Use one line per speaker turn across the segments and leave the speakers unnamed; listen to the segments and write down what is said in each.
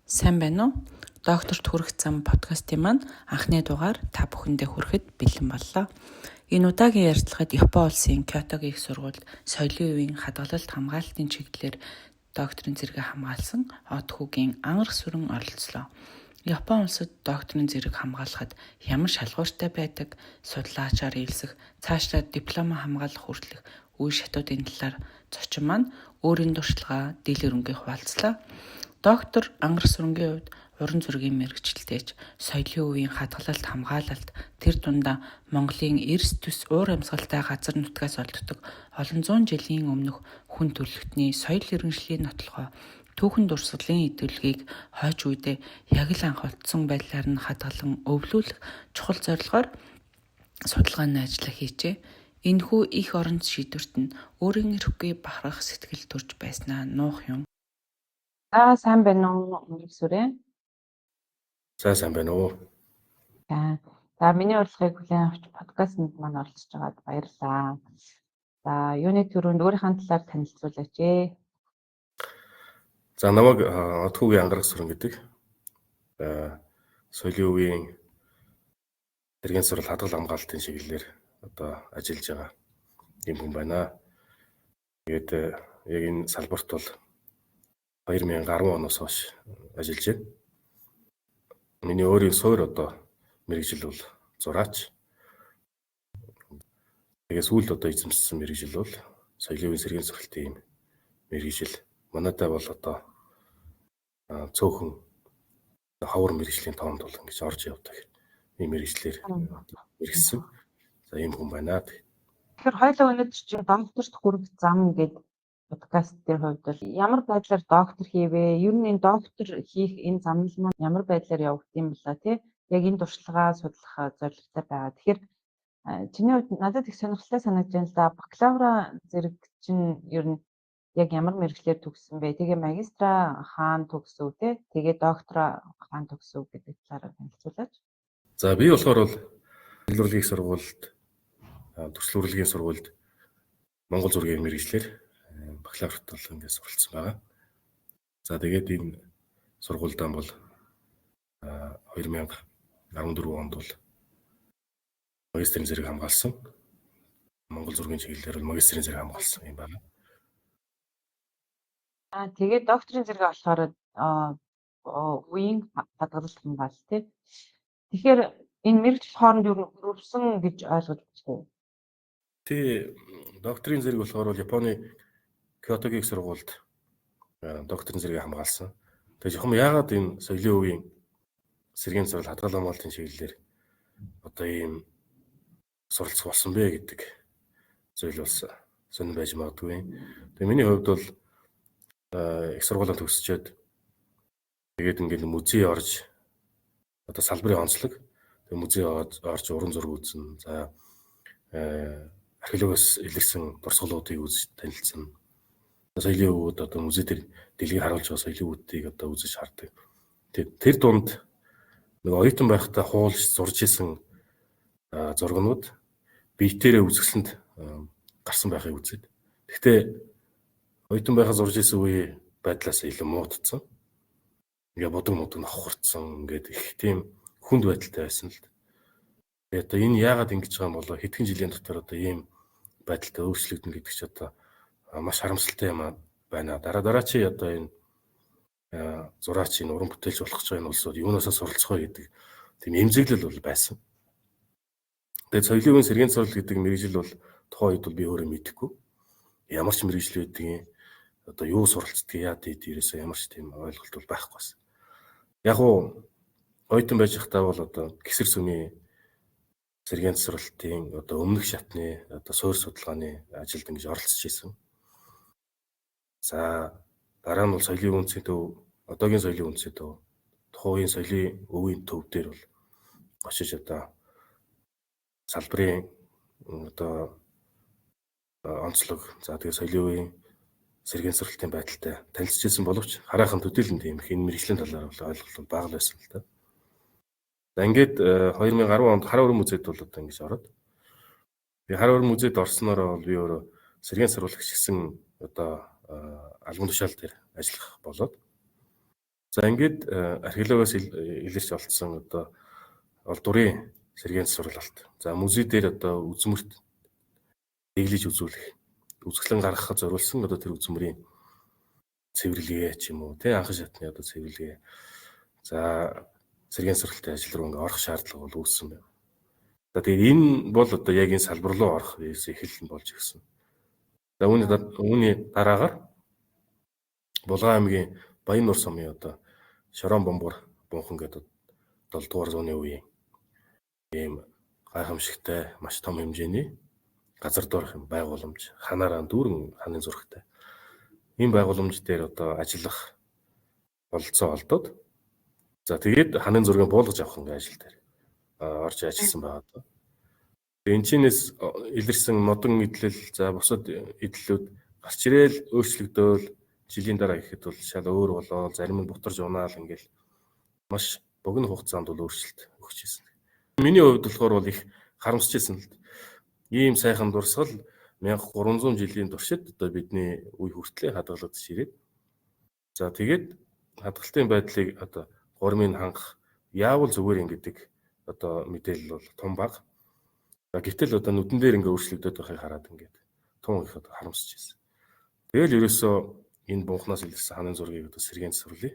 Сайн байна уу? Докторт хүрэх зам подкастын маань анхны дугаар та бүхэндээ хүрэхэд бэлэн боллоо. Энэ удаагийн ярилцлагад Япон улсын Кёотогийн их сургуульд соёлын үеийн хадгалалт хамгаалтын чиглэлээр докторийн зэрэг хамгаалсан Од хүүгийн ангар сүрэн оролцлоо. Япон улсад докторийн зэрэг хамгаалахад ямар шалгууртай байдаг, судлаачаар ээлсэх, цаашдаа диплом хамгаалах хүртэлх үе шатуудын талаар зочин маань өөрийн туршлагаа дийлэр өнгө хуваалцлаа. Доктор ангар сүрэнгийн хувьд уран зургийн мэргэжилтэйч, соёлын үеийн хадгалалт хамгаалалт, тэр дундаа Монголын эрс төс уур амьсгалтай газар нутгаас олддог олон зуун жилийн өмнөх хүн төрөлхтний соёл иргэншлийн нотлохоо түүхэн дурсгалын идэвхийг хойч үедээ яг л анх олдсон байдлаар нь хадгалан өвлүүлэх чухал зорилгоор судалгааны ажил хийжээ. Энэхүү их оронц шийдвэрт нь өөрийн ирэхгүй бахарх сэтгэл төрж байснаа нуух юм. Сайн байна уу өнгө сүрээ?
Сайн байна уу?
За миний урилгыг хүлээн авч подкастт маань оролцож байгаад баярлалаа. За юуны төрөнд өөрийнхөө талаар танилцуулаач ээ.
За намайг Од хүүгийн ангар сүрэн гэдэг. Соёлын үеийн тэргийн сурал хадгал хамгаалтын чиглэлээр одоо ажиллаж байгаа юм хүн байна. Тэгээд яг энэ салбарт бол 2010 оноос хойш ажиллаж байна. Миний өөрийн суур одоо мэргэжил бол зураач. Тэгээд сүүлд одоо эзэмшсэн мэргэжил бол соёлын үеийн сэргийн сургалтын мэргэжил. Манайтай бол одоо цөөхөн хавар мэргэжлийн тоонд бол ингэж орж явдаг. Ийм мэргэжлэр мэргэжсэн. За ийм хүн байна.
Тэгэхээр хоёулаа өнөөдөр чинь докторт хүрэх зам гэдэг подкастын хувьд бол ямар байдлаар доктор хийвэ? Ер нь энэ доктор хийх энэ замнал маань ямар байдлаар явагдсан юм бэлээ тий? Яг энэ туршлагаа судлах зорилготой байгаа. Тэгэхээр чиний хувьд надад их сонирхолтой санагдаж байна л да. Бакалавра зэрэг чинь ер нь яг ямар мэргэжлээр төгссөн бэ? Тэгээ магистра хаана төгсөв тий? Тэгээ доктора хаана төгсөв гэдэг талаар танилцуулаач.
За би болохоор бол илрүүлгийн сургуульд төсөл урлагийн сургуульд Монгол зургийн мэргэжлэр бакалаврт бол ингээд суралцсан байгаа. За тэгээд энэ сургуульдаа бол 2014 онд бол магистрийн зэрэг хамгаалсан. Монгол зургийн чиглэлээр бол магистрийн зэрэг хамгаалсан юм байна.
Тэгээд докторийн зэрэг болохоор үеийн хадгалалт хамгаалалт тий. Тэгэхээр энэ мэргэжил хооронд юу өрөвсөн гэж ойлгож байна.
Тий, докторийн зэрэг болохоор бол Японы Кёотогийн их сургуульд докторийн зэрэг хамгаалсан. Тэгээд жоохон яагаад энэ соёлын үеийн сэргийн сурал хадгалал хамгаалтын чиглэлээр одоо ийм суралцах болсон бэ гэдэг зүйл бас сонир байж магадгүй. Тэгээд миний хувьд бол их сургуулаа төгсчөөд тэгээд ингээд музей орж одоо салбарын онцлог тэгээд музей орж уран зураг үзсэн. За археологоос илэрсэн дурсгалуудыг үзэж танилцсан. Соёлын өвөд одоо музей дээр дэлхийг харуулж байгаа соёлын өвдгийг одоо үзэж хардаг. Тэгээд тэр дунд нэг оюутан байхдаа хуулж зурж исэн зургнууд биетээрээ үзэсгэлэнд гарсан байхыг үзээд. Гэхдээ оюутан байхад зурж исэн үе байдлаас илүү муудсан. Ингээ бодог ноххорцсон ингээд их тийм хүнд байдалтай байсан л. Тэгээд одоо энэ яагаад ингэж байгаа юм болоо хэдхэн жилийн дотор одоо ийм байдалтай өөрчлөгдөн гэдэг чи одоо маш харамсалтай юм байна. Дараа чи одоо энэ зураач энэ уран бүтээлч болох гэж байгаа энэ улсууд юунаасаа суралцах вэ гэдэг тийм эмзэглэл бол байсан. Тэгээд соёлын үеийн сэргийн сурал гэдэг мэргэжил бол тухайн үед бол би өөрөө мэдэхгүй. Ямар ч мэргэжил байдгийг одоо юу суралцдаг яа дээрээсээ ямар ч тийм ойлголт бол байхгүй байсан. Яг уу оюутан байж байхдаа бол одоо гисэр сүмийн сэргийн суралтын одоо өмнөх шатны одоо суурь судалгааны ажилд ингэж оролцож исэн. За дараа нь бол соёлын үндэсний төв, одоогийн соёлын үндэсний төв, тухайн соёлын өвийн төв дээр бол очиж одоо салбарын одоо онцлог, за тэгээ соёлын үеийн сэргийн суралтын байдалтай танилцж ирсэн боловч хараахан төдийлөн тийм их энэ мэргэжлийн талаар бол ойлголт бага л байсан л та. За ингээд 2010 онд Хар өрн музейд бол одоо ингэж ороод. Тэгээ Хар өрн музейд орсноор бол би өөрөө сэргийн сурвалжч гэсэн одоо албан тушаал дээр ажиллах болоод. За ингээд археологоос илэрч олдсон одоо олдурын сэргээн сургалт. За музей дээр одоо үзмэрт дэглэж үзүүлэх, үзэсгэлэн гаргахад зориулсан одоо тэр үзмэрийн цэвэрлэгээ ч юм уу, тий анхан шатны одоо цэвэрлэгээ. За сэргээн сургалтын ажил руу ингээ орох шаардлага бол үүссэн байна. За тэгээд энэ бол одоо яг энэ салбар руу орох эхлэл нь болж ирсэн. За үүний дараагаар Булган аймгийн Баян-Нур сумын одоо Шорон бомбор бунхан гэдэг 7 дугаар зууны үеийн ийм гайхамшигтай маш том хэмжээний газар доорх байгууламж, ханаараа дүүрэн ханын зурагтай. Ийм байгууламж дээр одоо ажиллах бололцоо олдоод за тэгээд ханын зургийг буулгаж авах ингээ ажил дээр орж ажилласан байгаа. Энэ чинээс илэрсэн модон эдлэл за бусад эдлэлүүд гарч ирээл өөрчлөгдөөл жилийн дараа гэхэд бол шал өөр болоо зарим нь бутарж унаал ингээл маш богино хугацаанд бол өөрчлөлт өгч ирсэн. Миний хувьд болохоор бол их харамсаж ирсэн л ийм сайхан дурсгал 1300 жилийн туршид одоо бидний үе хүртлээр хадгалагдаж ирээд за тэгээд хадгалтын байдлыг одоо гурмын хангах яавал зүгээр юм гэдэг одоо мэдээлэл бол том баг. Гэтэл одоо нүдэн дээр ингээ өөрчлөгдөд байхыг хараад ингээд тун их одоо харамсаж ирсэн. Тэгэл ерөөсөө энэ бунхнаас илэрсэн ханын зургийг одоо сэргээн сурлаа.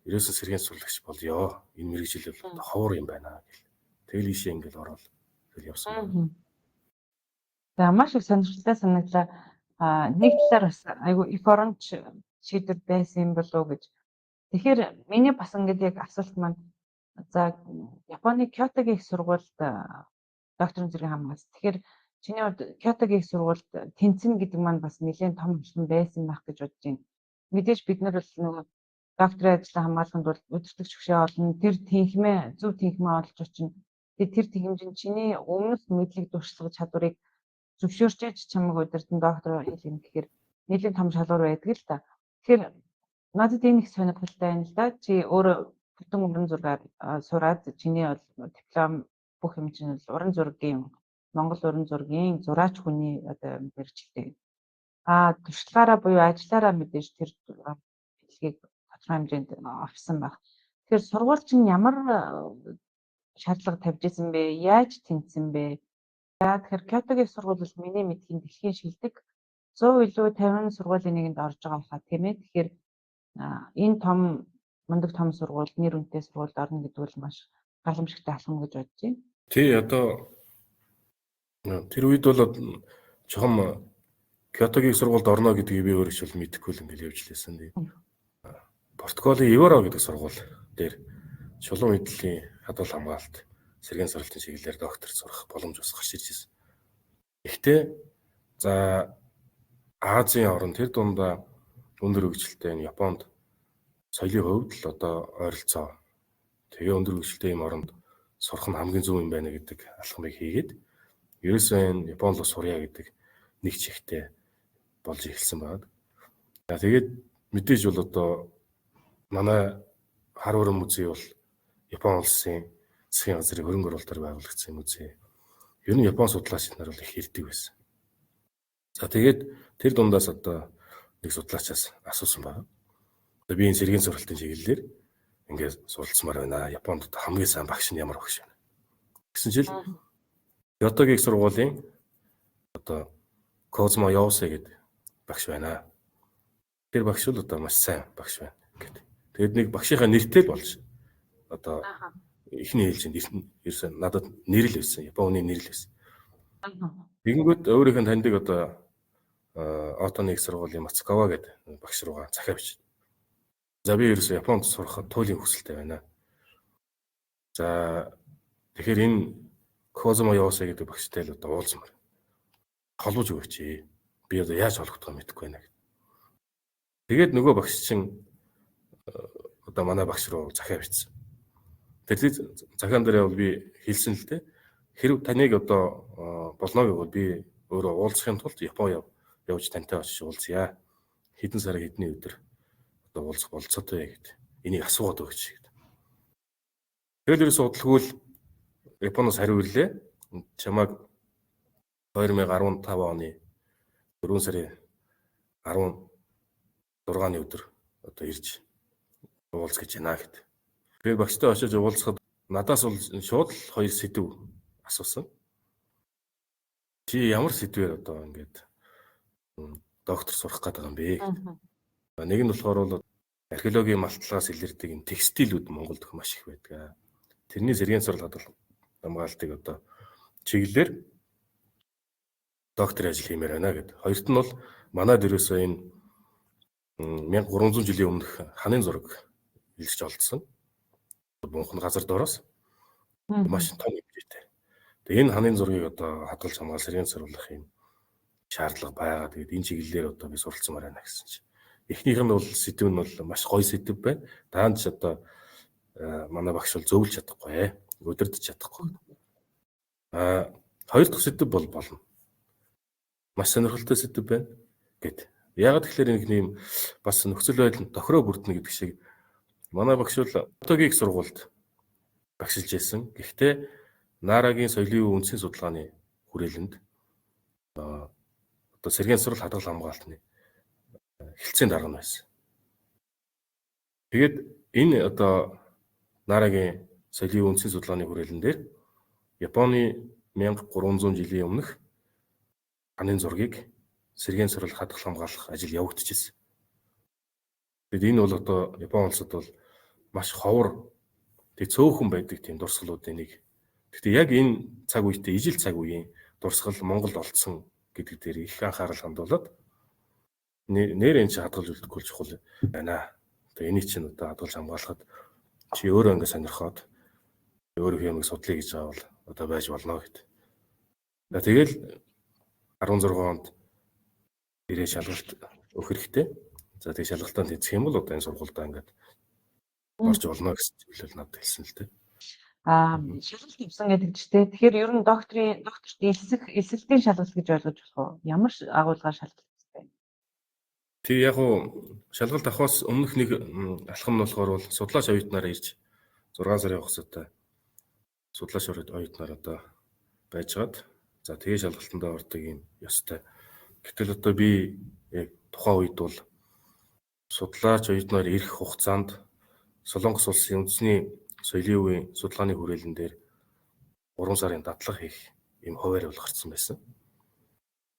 Ерөөсөө сэргээн сурлагч болёо. Энэ мэрэгжил бол ховор юм байна гэл. Тэгэл ийшээ ингээл ороод тэгэл явсан байна.
За маш их сонирхолтой санагдлаа. Нэг талаар бас айгу их оронч шийдвэр байсан юм болов уу гэж. Тэгэхээр миний бас ингээд яг асуулт маань за Японы Кёотогийн их сургуульд докторийн зэрэг хамгаас. Тэгэхээр чиний хувьд Кёотогийн их сургуульд тэнцэн гэдэг маань бас нэлээд том хүчин байсан байх гэж бодож байна. Мэдээж бид нар бол нөгөө докторийн ажлаа хамгаалахад бол удирдагч хөшөө олон тэр тэнхмээ зөв тэнхмээ олж очино. Тэр тэнхимжин чиний өмнөх мэдлэг дуршлагч чадварыг зөвшөөрч чамайг удирдан доктор хийлгэн гэхээр нэлээд том шалгуур байдаг л та. Тэгэхээр надад энэ их сонирхолтой байна л да. Чи өөрөө бүтэн уран зургаар сураад чиний бол диплом бүх юм чинь уран зургийн Монгол уран зургийн зураач хүний одоо мэргэжилтэй. Туршлагаараа буюу ажиллаараа мэдээж тэр хэлхийг тодорхой хэмжээнд авсан баг. Тэгэхээр сургууль чинь ямар шаардлага тавьж исэн бэ? Яаж тэнцсэн бэ? Тэгэхээр Кёотогийн сургууль бол миний мэдхийн дэлхийн шилдэг 100 илүү 50 сургуулийн нэгэнд орж байгаа хаа тийм ээ. Тэгэхээр энэ том мундаг том сургууль, нэр үнэтэй сургуульд орно гэдэг бол маш гайхамшигтай алхам гэж бодож байна.
Тий одоо тэр үед бол чухам Кёотогийн сургуульд орно гэдгийг би өөрөө ч бол мэдэхгүй л ингээл явж лээсэн. Португалийн Евро гэдэг сургууль дээр чулуун эдлийн хадвал хамгаалалт сэргээн сургалтын чиглэлээр докторт сурах боломж бас гарч ирж байна. Гэхдээ за Азийн орн тэр дундаа өндөр хөгжилтэй энэ Японд соёлын хувьд л одоо ойролцоо тэгээ өндөр хөгжилтэй юм оронд сурах нь хамгийн зөв юм байна гэдэг алхмыг хийгээд ерөөсөө энэ Японд л сурья гэдэг нэг чихтэй болж эхэлсэн байна. За тэгээд мэдээж бол одоо манай хар өрөн музей бол Япон улсын засгийн газрын хөрөнгө оруулалтаар байгуулагдсан музей. Ер нь Япон судлаач нар бол их ирдэг байсан. За тэгээд тэр дундаас одоо нэг судлаачаас асуусан байна. Одоо би энэ сэргээн сургалтын чиглэлээр ингээд суралцмаар байна. Японд хамгийн сайн багш нь ямар багш вэ? Гэсэн чил Кёотогийн сургуулийн одоо Козмо Яосе гэдэг багш байна. Тэр багш бол одоо маш сайн багш байна гэдэг. Тэгээд нэг багшийнхаа нэртэй л болж одоо ихний хэлж ерөөсөн надад нэрэл байсан. Японы нэрэл байсан. Тэгэнгүүт өөрийнх нь таньдаг одоо Отоны их сургуулийн Мацукава гэдэг багш руугаа захиа бичсэн. За би ерөөсөө Японд сурахад туйлын хүсэлтэй байна. За тэгэхээр энэ Козмо Яосе гэдэг багштай л одоо уулзмаар. Холбож өгөөч. Би одоо яаж холбогдохоо мэдэхгүй байна гэдэг. Тэгээд нөгөө багш чинь одоо манай багш руу захиа бичсэн. Тэр захиан дээр бол би хэлсэн л дээ. Хэрв таныг одоо болно гэвэл би өөрөө уулзахын тулд Япон явж тантай очиж уулзъя. Хэдэн сарын хэдний өдөр одоо уулзах болцоотой гэдэг. Энийг асуугаад өгч гэдэг. Тэгэл ерөөсөө удалгүй л Японоос хариу ирлээ. Чамайг 2015 оны 4 сарын 16-ны өдөр одоо ирж уулз гэж байна гэд. Тэгээд багштай очиж уулзахад надаас бол шууд л хоёр сэдв асуусан. Чи ямар сэдвээр одоо ингээд доктор сурах гэдэг юм бэ? Нэг нь болохоор бол археологийн малтлагаас илэрдэг юм текстилүүд Монголд маш их байдаг. Тэрний сэргийн сурал хамгаалтыг одоо чиглэлээр доктор ажил хиймээр байна гэд. Хоёрт нь бол манайд ерөөсөө энэ 1300 жилийн өмнөх ханын зураг илэрч олдсон. Бунхан газар доороос маш том хэмжээтэй. Тэгээ энэ ханын зургийг одоо хадгалж хамгаалж сэргийн сурвалжах юм шаардлага байгаа. Тэгээд энэ чиглэлээр одоо би суралцсан байна гэсэн чинь. Эхнийх нь бол сэдв нь бол маш гоё сэдв байна. Даанд ч одоо манай багш бол зөвлөж чадахгүй, өдөрдөж чадахгүй. Хоёр дахь сэдв бол болно. Маш сонирхолтой сэдв байна гэд. Яг тэгэхээр нэг юм бас нөхцөл байдал тохироо бүрднэ гэдэг шиг манай багш бол одоогийн их сургуульд багшилж байсан. Гэхдээ Наарагийн соёлын үндсийн судалгааны хүрээлэнд одоо сэргийн сурал хадгалах хамгаалтны хэлтсийн дарга байсан. Тэгээд энэ одоо Наарагийн соёлын үндсийн судалгааны хүрээлэн дээр Японы 1300 жилийн өмнөх ханын зургийг сэргийн сурал хадгалах хамгаалах ажил явагдчихсэн. Тэгэд энэ бол одоо Япон улсад бол маш ховор тэг цөөхөн байдаг тийм дурсгалуудын нэг. Гэхдээ яг энэ цаг үетэй ижил цаг үеийн дурсгал Монголд олдсон гэдэг дээр их анхаарал хандуулад нэр энэ чинь хадгалж үлдэхгүй чухал байна. Тэгээ энийг чинь одоо хадгалж хамгаалахад чи өөрөө ингэ сонирхоод өөрөө юмыг судлаа гэж байгаа бол одоо байж болно гэд. Тэгэл 16 онд ирээ шалгалт өгөх хэрэгтэй. За тэгээ шалгалтаа тэнцэх юм бол одоо энэ сургуультай ингээд орж болно гэсэн зүйлэл надад хэлсэн л дээ.
Шалгалт хийсэн гэдэг чинь тэгэхээр ер нь докторт элсэлтийн шалгалт гэж ойлгож болох уу? Ямар агуулгаар шалгалт хийсэн бэ?
Тэг яг уу шалгалт авахаас өмнөх нэг алхам нь болохоор бол судлаач оюутнаараа ирж 6 сарын хугацаатай судлаач оюутнаар одоо байжгаад за тэгээ шалгалтандаа ордог юм ёстой. Гэтэл одоо би яг тухайн үед бол судлаач оюутнаар ирэх хугацаанд Солонгос улсын үндэсний соёлын үеийн судалгааны хүрээлэн дээр 3 сарын дадлага хийх юм хуваар бол гарсан байсан.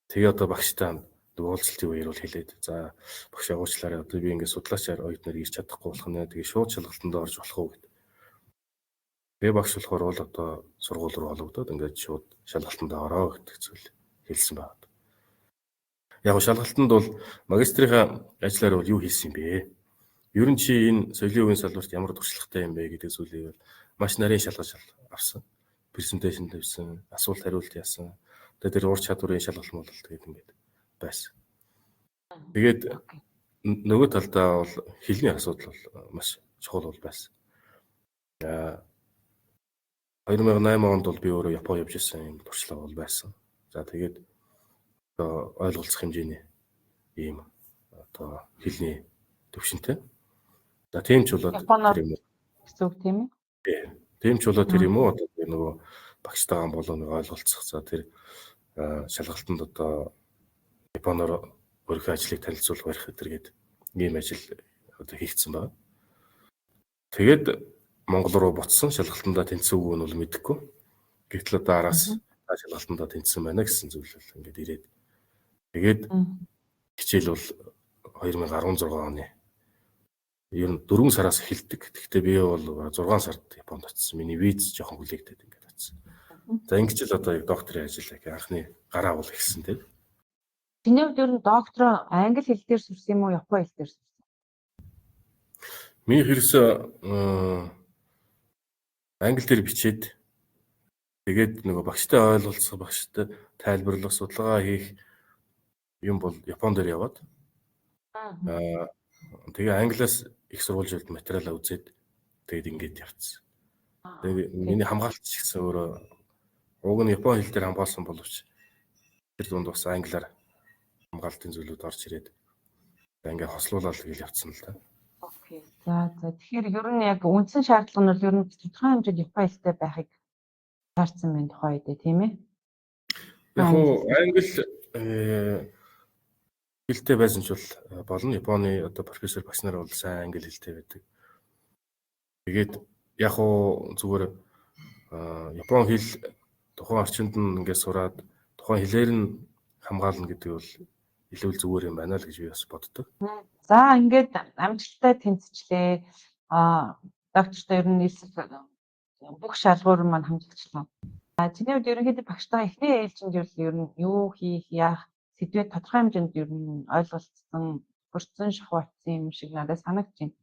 Тэгээ одоо багштай уулзалтын үеэр бол хэлээд за багш уучлаарай одоо би ингээд судлаачаар оюутнаар ирж чадахгүй болох нь тэгээ шууд шалгалтанд орж болох уу гэд. Тэгээ багш болохоор бол одоо сургууль руу холбогдоод ингээд шууд шалгалтанд ороо гэдэг зүйл хэлсэн байна. Яг шалгалтанд бол магистрийнхаа ажлаар бол юу хийсэн юм бэ? Ер нь чи энэ соёлын үеийн салбарт ямар туршлагатай юм бэ гэдэг зүйлийг маш нарийн шалгаж авсан. Презентацийн тавьсан, асуулт хариулт яасан. Тэгээд тэр ур чадварын шалгалт тэгээд ингээд байсан. Тэгээд нөгөө талдаа бол хэлний асуудал бол маш чухал бол байсан. 2008 онд бол би өөрөө Япон явж ирсэн юм туршлага бол байсан. За тэгээд одоо ойлголцох хэмжээний ийм одоо хэлний төвшөнтэй. За тийм ч болоод
тэр юм уу? Гэсэн үг тийм ээ?
Тийм ч болоод тэр юм уу? Одоо нөгөө багштайгаа болоо нэг ойлголцох. За тэр шалгалтанд одоо Японоор өөрийнхөө ажлыг танилцуулах барих гэдэг ийм ажил одоо хийгдсэн байна. Тэгээд Монгол руу буцсан шалгалтандаа тэнцсэн үг нь бол мэдэхгүй. Гэтэл одоо араас шалгалтандаа тэнцсэн байна гэсэн зүйл л ингээд ирээд. Тэгээд хичээл бол 2016 оны ер нь 4 сараас эхэлдэг. Гэхдээ би бол 6 сард Японд очсон. Миний виз жоохон хүлээгдээд ингээд очсон. За ингэж л одоо докторийн ажил анхны гараа бол ихсэн тийм.
Чиний хувьд ер нь доктор англи хэл дээр сурсан юм уу, япон хэл дээр сурсан?
Миний хэрэгсээ англи дээр бичээд тэгээд нөгөө багштай ойлголцох, багштай тайлбарлах, судалгаа хийх юм бол Япон дээр яваад тэгээ англиас их сурвалжууд материалаа үзээд тэгээд ингээд явцсан. Тэгээд миний хамгаалт ч гэсэн өөрөө уг нь Япон хэл дээр хамгаалсан боловч тэр дунд бас англиар хамгаалтын зүйлүүд орж ирээд ингээд хослуулаад тэгэл явцсан л да.
Окей. За тэгэхээр ер нь яг үндсэн шаардлага нь бол ер нь тодорхой хэмжээнд Япон хэлтэй байхыг шаардсан байна тухай үедээ тийм ээ.
Яг уу англи хэлтэй байсан ч бол болно. Японы одоо профессор багш нар бол сайн англи хэлтэй байдаг. Тэгээд яг уу зүгээр Япон хэл тухайн орчинд нь ингээд сураад тухайн хэлээр нь хамгаална гэдэг бол илүү зүгээр юм байна л гэж би бас боддог.
За ингээд амжилттай тэнцвчлээ. Доктортой ер нь бүх шалгуур маань хамжигдчихлаа. Чиний хувьд ерөнхийдөө багштайгаа эхний ээлжинд ер нь юу хийх, яах сэдвээ тодорхой хэмжээнд ер нь ойлголцсон, хүрсэн шахуутсан юм шиг надад санагдаж байна.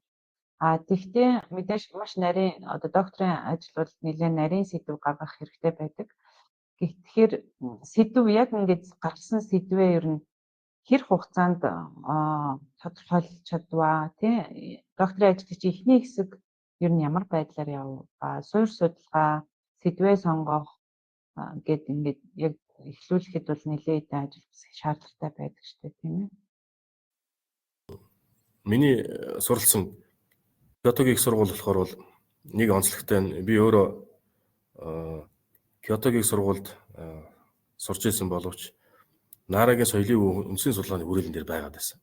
Тэгвэл мэдээж маш нарийн докторийн ажил бол нэлээд нарийн сэдв гаргах хэрэгтэй байдаг. Тэгэхээр сэдв яг ингээд гарсан сэдвээ ер нь хэр хугацаанд тодорхойлж чадваа тий докторийн ажлын чинь эхний хэсэг ер нь ямар байдлаар явв? Суурь судалгаа, сэдвээ сонгох гэд ингээд яг эхлүүлэхэд бол нэлээд ажил шаардлагатай байдаг шүү дээ тийм ээ.
Миний суралцсан Кёотогийн их сургууль болохоор бол нэг онцлогтой нь би өөрөө Кёотогийн сургуульд сурч ирсэн боловч Нарагийн соёлын үндсийн судалгааны хүрээлэн дээр байгаад байсан.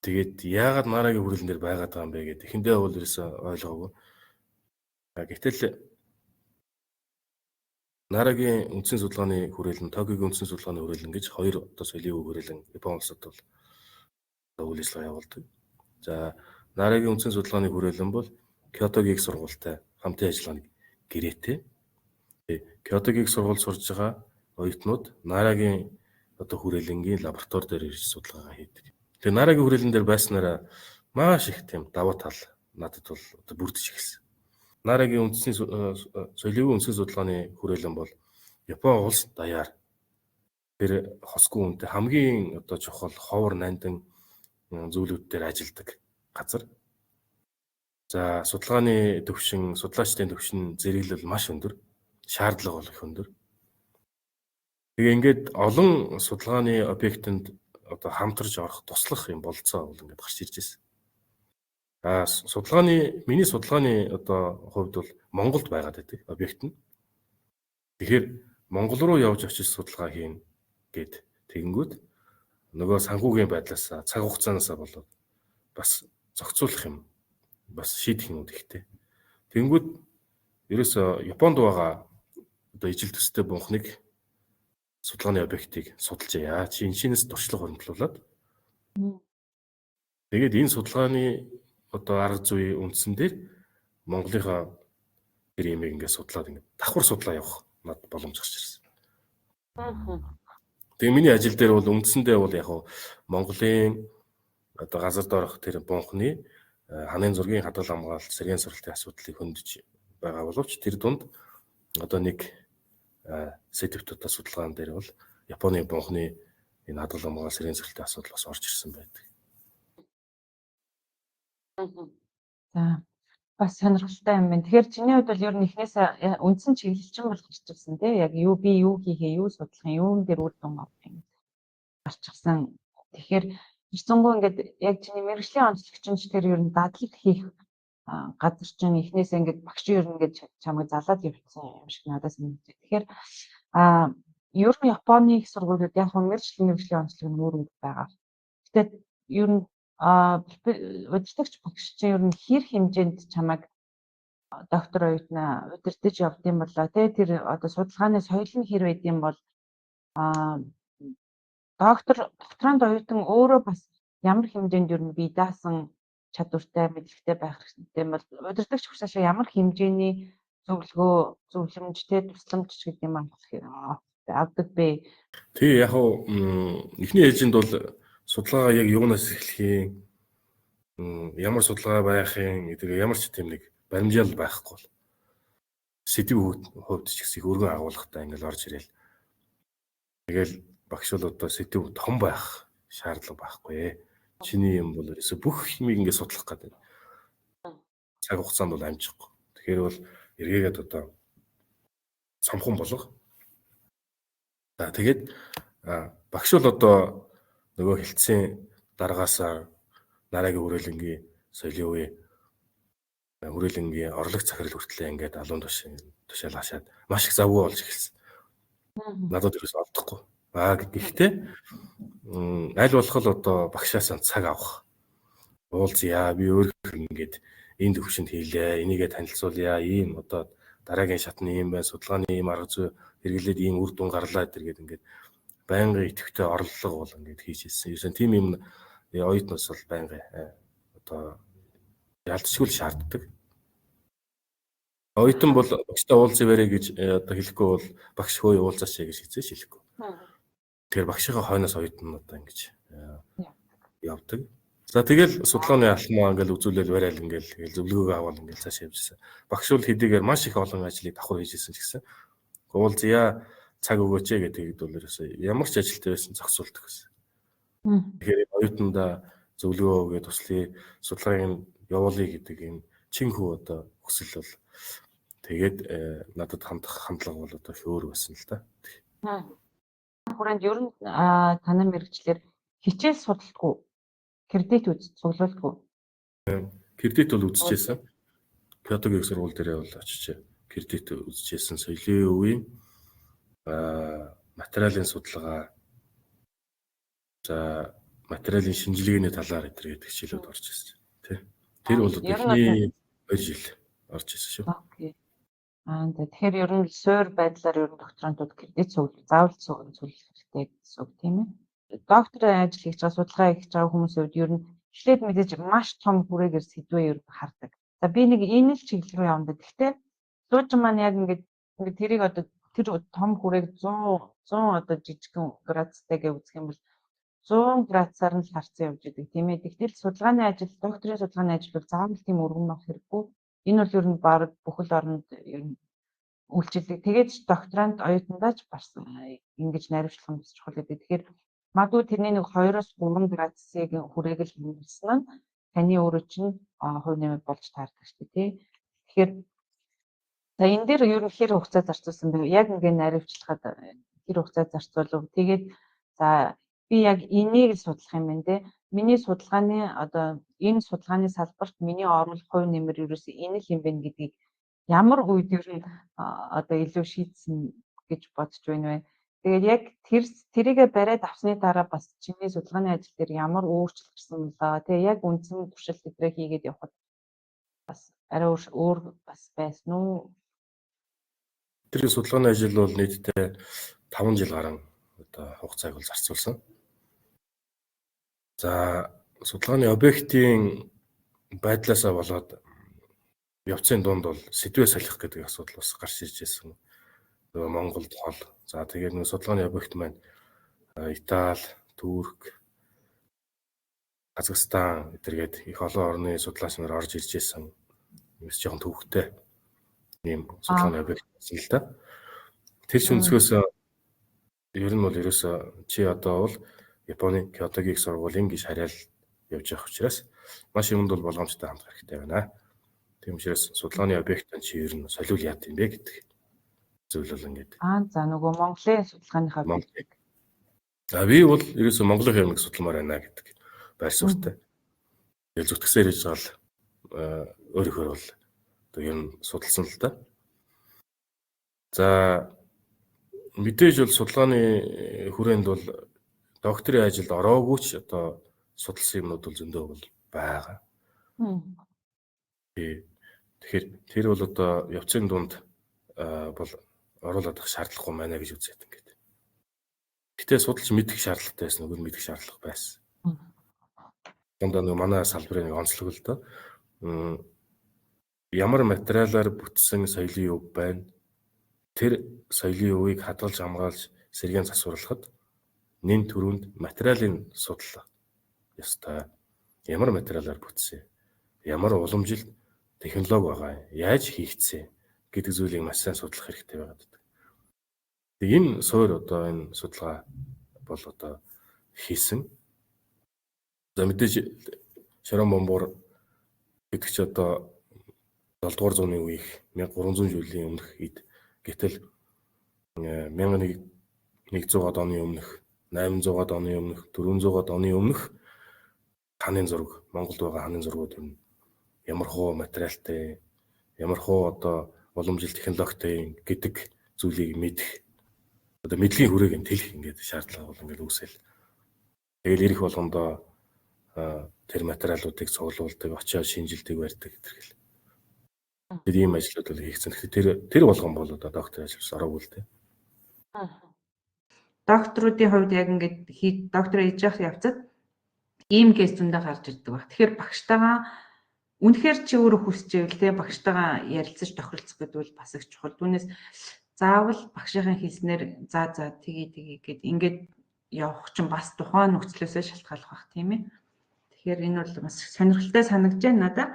Тэгээд яагаад Нарагийн хүрээлэн дээр байгаад байгаа юм бэ гэдэг эхэндээ бол ерөөсөө ойлгоогүй. Гэтэл Нарагийн үндсийн судалгааны хүрээлэн, Токиогийн үндсийн судалгааны хүрээлэн гэж хоёр соёлын хүрээлэн Япон улсад бол үйл ажиллагаа явуулдаг. За Нарагийн үндсийн судалгааны хүрээлэн бол Кёотогийн их сургуультай хамтын ажиллагааны гэрээтэй. Кёотогийн их сургууль сурж байгаа оюутнууд Нарагийн хүрээлэнгийн лаборатори дээр ирж судалгаа хийдэг. Тэгээ Нарагийн хүрээлэн дээр байснараа маш их тийм давуу тал надад бол бүрдэж эхэлсэн. Нарагийн соёлын үндсийн судалгааны хүрээлэн бол Япон улс даяар тэр хосгүй үнэтэй хамгийн чухал ховор нандин зүйлүүд дээр ажилладаг газар. За судалгааны төвшин, судлаачдын төвшин зэрэглэл маш өндөр, шаардлага бол их өндөр. Тэгээ ингээд олон судалгааны объектэнд хамтарч орох туслах юм болцоо бол ингээд гарч ирж байсан. Миний судалгааны хувьд бол Монголд байгаад байдаг объект нь. Тэгэхээр Монгол руу явж очиж судалгаа хийн гэд тэгэнгүүт нөгөө санхүүгийн байдлаас цаг хугацаанаас болоод бас зохицуулах юм бас шийдэх юм ихтэй. Тэгэнгүүт ерөөсө Японд байгаа ижил төстэй бунхныг судалгааны объектыг судалж яа. Шинээс туршлага хөрвүүлээд. Тэгээд энэ судалгааны арга зүйн үндсэн дээр Монголынхаа тэр имийг ингээд судлаад ингээд давхар судлаа явах над боломж гарч ирсэн. Тэгээ миний ажил дээр бол үндсэндээ бол яг Монголын газар доорх тэр бунхны ханын зургийн хадгалан хамгаалалт сэргээн суралтын асуудлыг хөндөж байгаа боловч тэр дунд нэг сэдвтүүд судалгаан дээр бол Японы бунхны энэ хадгалан хамгаалалт сэргээн суралтын асуудал бас орж ирсэн байдаг.
За бас сонирхолтой юм байна. Тэгэхээр чиний хувьд бол ер нь эхнээсээ үндсэн чиглэлчин бол гарчихсан тий яг би юу хийхээ, юу судлах юм, юун дээр үр дүн авах юм гарчихсан. Тэгэхээр хэцүүнгөө ингээд яг чиний мэргэжлийн онцлогчч тэр ер нь дадлаг хийх газар чинь эхнээсээ ингээд багш ер нь ингээд чамайг залаад явчихсан юм шиг надад санагдав. Тэгэхээр ер нь Японы их сургуулиуд яг мэргэжлийн онцлог нь өөр байгаа. Гэтэл ер нь удирдагч багш чинь ер нь хэр хэмжээнд чамайг доктор оюутнаа удирдах явдсан болоо тий тэр судалгааны соёл нь хэр байдсан бол докторант оюутан өөрөө бас ямар хэмжээнд ер нь бие даасан чадвартай мэдлэгтэй байх хэрэгтэй бол удирдагч багшаашаа ямар хэмжээний зөвлөмж тий тусламж гэдэг юм авдаг бэ?
Тий яг эхний ээлжинд бол судалгаа яг юунаас эхлэх юм, ямар судалгаа байх юм, тэгээ ямар ч тийм нэг баримжаал байхгүй бол сэдвийн хувьд ч гэсэн их өргөн агуулгатай ингээл орж ирэл. Тэгэл багш бол сэдв том байх шаардлага байхгүй. Чиний юм бол ерөөсө бүх юмыг ингээд судлах гэдэг. Цаг хугацаанд бол амжихгүй. Тэгэхээр бол эргээгээд цомхон болгох. За тэгээд багш бол нөгөө хэлтсийн дараагаасаа Нарагийн хүрээлэнгийн соёлын үе хүрээлэнгийн орлог захирал хүртлээ ингээд алуун тушаал хашаад маш их завгүй болж эхэлсэн. Надад ерөөс олдохгүй. Гэхдээ аль болох багшаас цаг авах. Уулзъя би өөр ингээд энэ төвшөнд хийлээ, энийгээ танилцуулъя, ийм одоо дараагийн шатны ийм байна, судалгааны ийм арга зүй хэрэглээд ийм үр дүн гарлаа гэдэргээд ингээд байнгын идэвхтэй орлого бол ингээд хийж ирсэн. Ерөөсөн тийм юм оюутнаас бол байнгын одоо ялцчгүй шаарддаг. Оюутан бол багштай уулзъя вэрэ гэж одоо хэлэхгүй бол багш хөөе уулзаач гэж хэлж хэлэхгүй. Тэгэхээр багшийнхаа хойноос оюутан одоо ингэж явдаг. За тэгэл судалгааны алхмаа ингээл үзүүлэл барайл ингээл зөвлөгөөгөө аваад ингээл цааш явжсэн. Багш бол хэдийгээр маш их олон ажлыг давхар хийжсэн ч гэсэн уулзъя цаг өгөөч гэдэг бол ерөөсөө ямар ч ажилтай байсан зогсуулдаг гэсэн. Тэгэхээр оюутандаа зөвлөгөө өгөөд туслая, судалгааг нь явуулъя гэдэг энэ чинхүү одоо хүсэл бол тэгээд надад хандах хандлага бол одоо их өөр байсан л да.
Хүрээнд ер нь танай мэрэгчлэр хичээл судалдаггүй, кредит цуглуулдаггүй.
Кредит бол үзчихсэн. Кётогийн сургууль дээрээ бол очиж кредит үзчихсэн. Соёлын үеийн материалын судалгаа, за материалын шинжилгээний талаар гэдэг хичээлүүд орж ирсэн. Тэр бол эхний 2 жил орж ирсэн шүү.
Тэгэхээр ер нь суур байдлаар ер нь докторантууд кредит заавал цуглуулах хэрэгтэй гэсэн үг тийм ээ. Докторийн ажил хийж байгаа, судалгаа хийж байгаа хүмүүсийн хувьд ер нь эхлээд мэдээж маш том хүрээгээр сэдвээ ер нь хардаг. За би нэг энэ л чиглэл рүү явна. Гэхдээ суучин маань яг ингээд тэрийг одоо тэр том хүрээг 100 одоо жижигхэн градустэйгээ үзэх юм бол 100 градусаар нь харцсан явж идэг тийм ээ. Тэгтэл судалгааны ажил, докторийн судалгааны ажил бол заавал тийм өргөн авах хэрэггүй. Энэ бол ер нь баг бүхэл оронд ер нь үйлчлэг. Тэгээд докторант оюутандаач барсан ингэж наривчлах юм чухал гэдэг. Тэгэхээр магадгүй тэрний нэг 2-3 градусыг хүрээг л хэмжсэн нь таны өөрөө чинь хувь нэмэр болж таардаг шүү дээ тий. Тэгэхээр за энэ дээр ер нь хэр хугацаа зарцуулсан бэ? Яг ингэ наривчлахад хэр хугацаа зарцуулв? Тэгээд за би яг энийг судлах юм байна те. Миний судалгааны одоо энэ судалгааны салбарт миний оруулах хувь нэмэр ерөөсөө энэ л юм байна гэдгийг ямар үед ер нь одоо илүү шийдсэн гэж бодож байна вэ? Тэгээд яг тэрийгэ бариад авсны дараа бас чиний судалгааны ажил дээр ямар өөрчлөлт ирсэн болоо? Тэгээ яг үндсэн туршилт өдрөө хийгээд явхад бас арай өөр бас байсан уу?
Тэр судалгааны ажил бол нийтдээ 5 жил гарan одоо хугацааг бол зарцуулсан. За судалгааны объектийн байдлаасаа болоод явцын дунд бол сэдвээ солих гэдэг асуудал бас гарч ирж байсан. Монголд хол. За тэгээд нэг судалгааны объект маань Итали, Турк, Казахстан гэдэргээд их олон орны судлаач нар орж ирж байсан. Бас жоохон төвхтэй ийм судалгааны объект байсан л да. Тэр шинжлэхээс ер нь бол ерөөсөө чи одоо бол Японы Кётогийн сургуулийн гэж харьяал явж явах учраас маш юмд бол болгоомжтой хандах хэрэгтэй байна. Тийм учраас судалгааны объект чи ер нь солиул яат юм бэ гэдэг зүйл бол ингээд.
За нөгөө Монголын судалгааныхаа объект.
За би бол ерөөсөө Монголын юмыг судалмаар байна гэдэг байр суурьтай. Тэгэл зүтгэсээр хийж байгаа л өөрөөр бол одоо ер нь судалсан л да. За мэдээж бол судалгааны хүрээнд бол докторийн ажилд ороогүй ч одоо судалсан юмнууд бол зөндөө бол байгаа. Тэгэхээр тэр бол одоо явцын дунд бол оруулаад авах шаардлагагүй байна гэж үзээд ингээд. Гэтэ судалж мэдэх шаардлагатай байсан, үгүй мэдэх шаардлага байсан. Дундаа нэг манай салбарын нэг онцлог л доо. Ямар материалаар бүтсэн соёлын өв байна? Тэр соёлын өвийг хадгалж хамгаалж сэргээн засварлахад нэн төрөнд материалын судлах ёстой. Ямар материалаар бүтсэн? Ямар уламжилт технологи байгаа? Яаж хийгдсэн гэдэг зүйлийг маш сайн судлах хэрэгтэй байгаа. Тэгээ энэ суур одоо энэ судалгаа бол одоо хийсэн. За мэдээж Шорон бомбор гэдэг чи одоо 7 дугаар зууны үеих 1300 жилийн өмнөх ид гэтэл 1100-аад оны өмнөх 800-аад оны өмнөх 400-аад оны өмнөх ханы зураг Монголд байгаа ханы зургууд юм ямар хуу материалтай ямар хуу одоо уламжил технологитой гэдэг зүйлийг мэдэх одоо мэдлэгийн хүрээг нь тэлэх ингээд шаардлага бол ингээд үүсэл. Тэгэл ирэх болгондоо тэр материалуудыг цуглуулдаг, очиод шинжилдэг, барьдаг гэх. Тэр ийм ажлууд бол хийгдсэн. Тэгэхээр тэр болгон бол одоо докторийн ажлаас ороогүй л дээ.
Докторуудын хувьд яг ингээд доктор хийж явах явцад ийм кейс зөндөө гарч ирдэг баг. Тэгэхээр багштайгаа үнэхээр чи өөрөө хүсчихвэл те багштайгаа ярилцаж тохиролцох гэдэг бол бас их чухал. Түүнээс заавал багшийн хэлснээр за тгий гэд ингээд явах чинь бас тухайн нөхцлөөсөө шалтгааллах бах тийм ээ. Тэгэхээр энэ бол бас сонирхолтой санагдаж байна надад.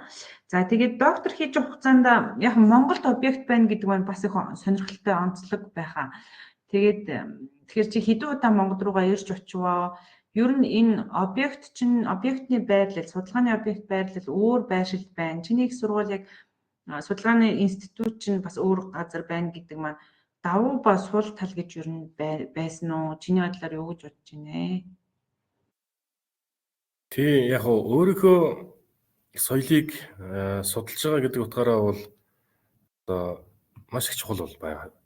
За тэгээд доктор хийж явах хугацаанд яг Монголд объект байна гэдэг нь бас их сонирхолтой онцлог байхаа. Тэгэхээр чи хэдэн удаа Монгол руугаа ирж очивоо? Ер нь энэ объектны байрлал, судалгааны объект байрлал өөр байршилд байна. Чиний их сургууль яг судалгааны институт чинь бас өөр газар байна гэдэг маань давуу ба сул тал гэж ер нь байсан уу? Чиний бодлоор юу гэж бодож байна?
Тий, яг өөрийнхөө соёлыг судалж байгаа гэдэг утгаараа бол одоо маш их чухал бол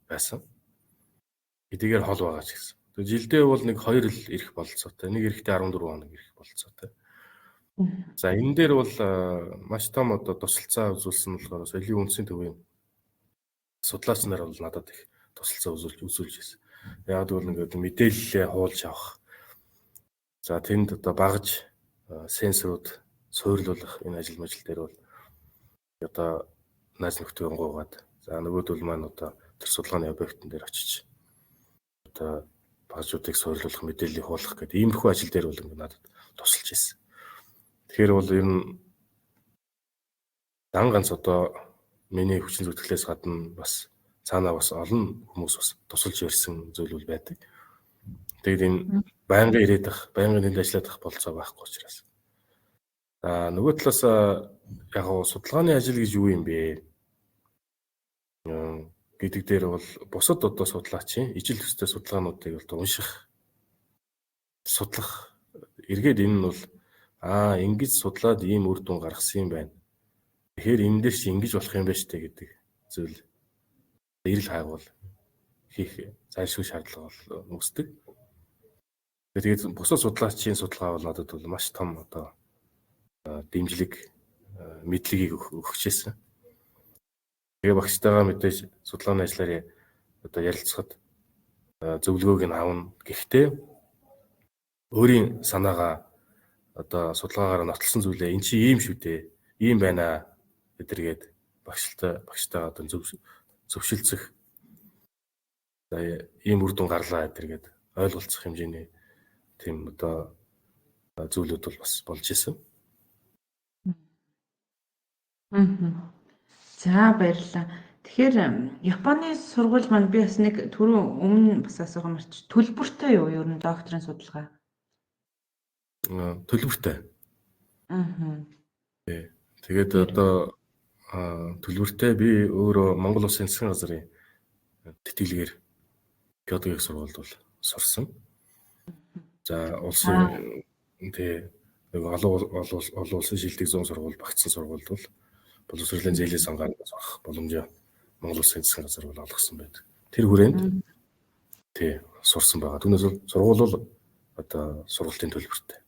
байсан. Эдгээр хол байгаа ч гэсэн. Жилдээ бол нэг 2 л ирэх бололцоотой. Нэг ирэхдээ 14 хоног ирэх бололцоотой. За энэ дээр бол маш том одоо тусалцаа үзүүлсэн болохоор соёлын үндсийн төвийн судлаач нар бол надад их тусалцаа үзүүлж байсан. Яг бол ингээд мэдээлэлээ хуулж авах. За тэнд одоо багж сенсорууд суйрлуулах энэ ажил дээр бол одоо найз нөхдөд гоогаад за нөгөөдөл маань одоо тэр судалгааны объектын дээр очиж одоо багжуудыг суйрлуулах, мэдээллийг хуулах гэдэг иймэрхүү ажил дээр бол ингээд надад тусалж ирсэн. Тэгэхээр бол ер нь дан ганц одоо миний хүчин зүтгэлээс гадна бас цаанаа бас олон хүмүүс бас тусалж ирсэн зүйл бол байдаг. Тэгээд энэ байнгын ирээд ах, байнгын тэнд ажиллаад ах болцоо байхгүй учраас. За нөгөө талаас яг судалгааны ажил гэж юу юм бэ? Гэдэг дээр бол бусад одоо судлаачийн ижил төстэй судалгаануудыг бол унших, судлах. Эргээд энэ нь бол ингэж судлаад ийм үр дүн гаргасан юм байна. Тэгэхээр энэ дээр чи ингэж болох юм байна штэ гэдэг зүйл эрэл хайгуул хийх зайлшгүй шаардлага бол үүсдэг. Тэгээд бусад судлаачийн судалгаа бол надад бол маш том одоо дэмжлэг мэдлэгийг өгчээсэн. Тэгээ багштайгаа мэдээж судалгааны ажлаар одоо ярилцахад зөвлөгөөг нь аавна. Гэхдээ өөрийн санаагаа одоо судалгаагаар нотолсон зүйлээ эн чинь ийм шүү дээ, ийм байна гэдэргээд багштайгаа одоо зөвшөлдсөх. За ийм үр дүн гарлаа гэдэргээд ойлголцох хэмжээний тийм одоо зүйлүүд бол бас болж исэн.
За баярлалаа. Тэгэхээр Японы сургууль маань би бас нэг түрүү өмнө бас асуух юмарч төлбөртэй юу ер нь докторийн судалгаа?
Төлбөртэй. Тэгээд одоо төлбөртэй би өөрөө Монгол Улсын засгийн газрын тэтгэлгээр Кётогийн сургуульд бол сурсан. За улсын нэг олон улсын шилдэг 100 сургууль багтсан сургуульд бол боловсролын зээлийн сангаар сурах боломжоо Монгол Улсын засгийн газар бол олгосон байдаг. Тэр хүрээнд сурсан байгаа. Түүнээс сургууль бол одоо сургалтын төлбөртэй.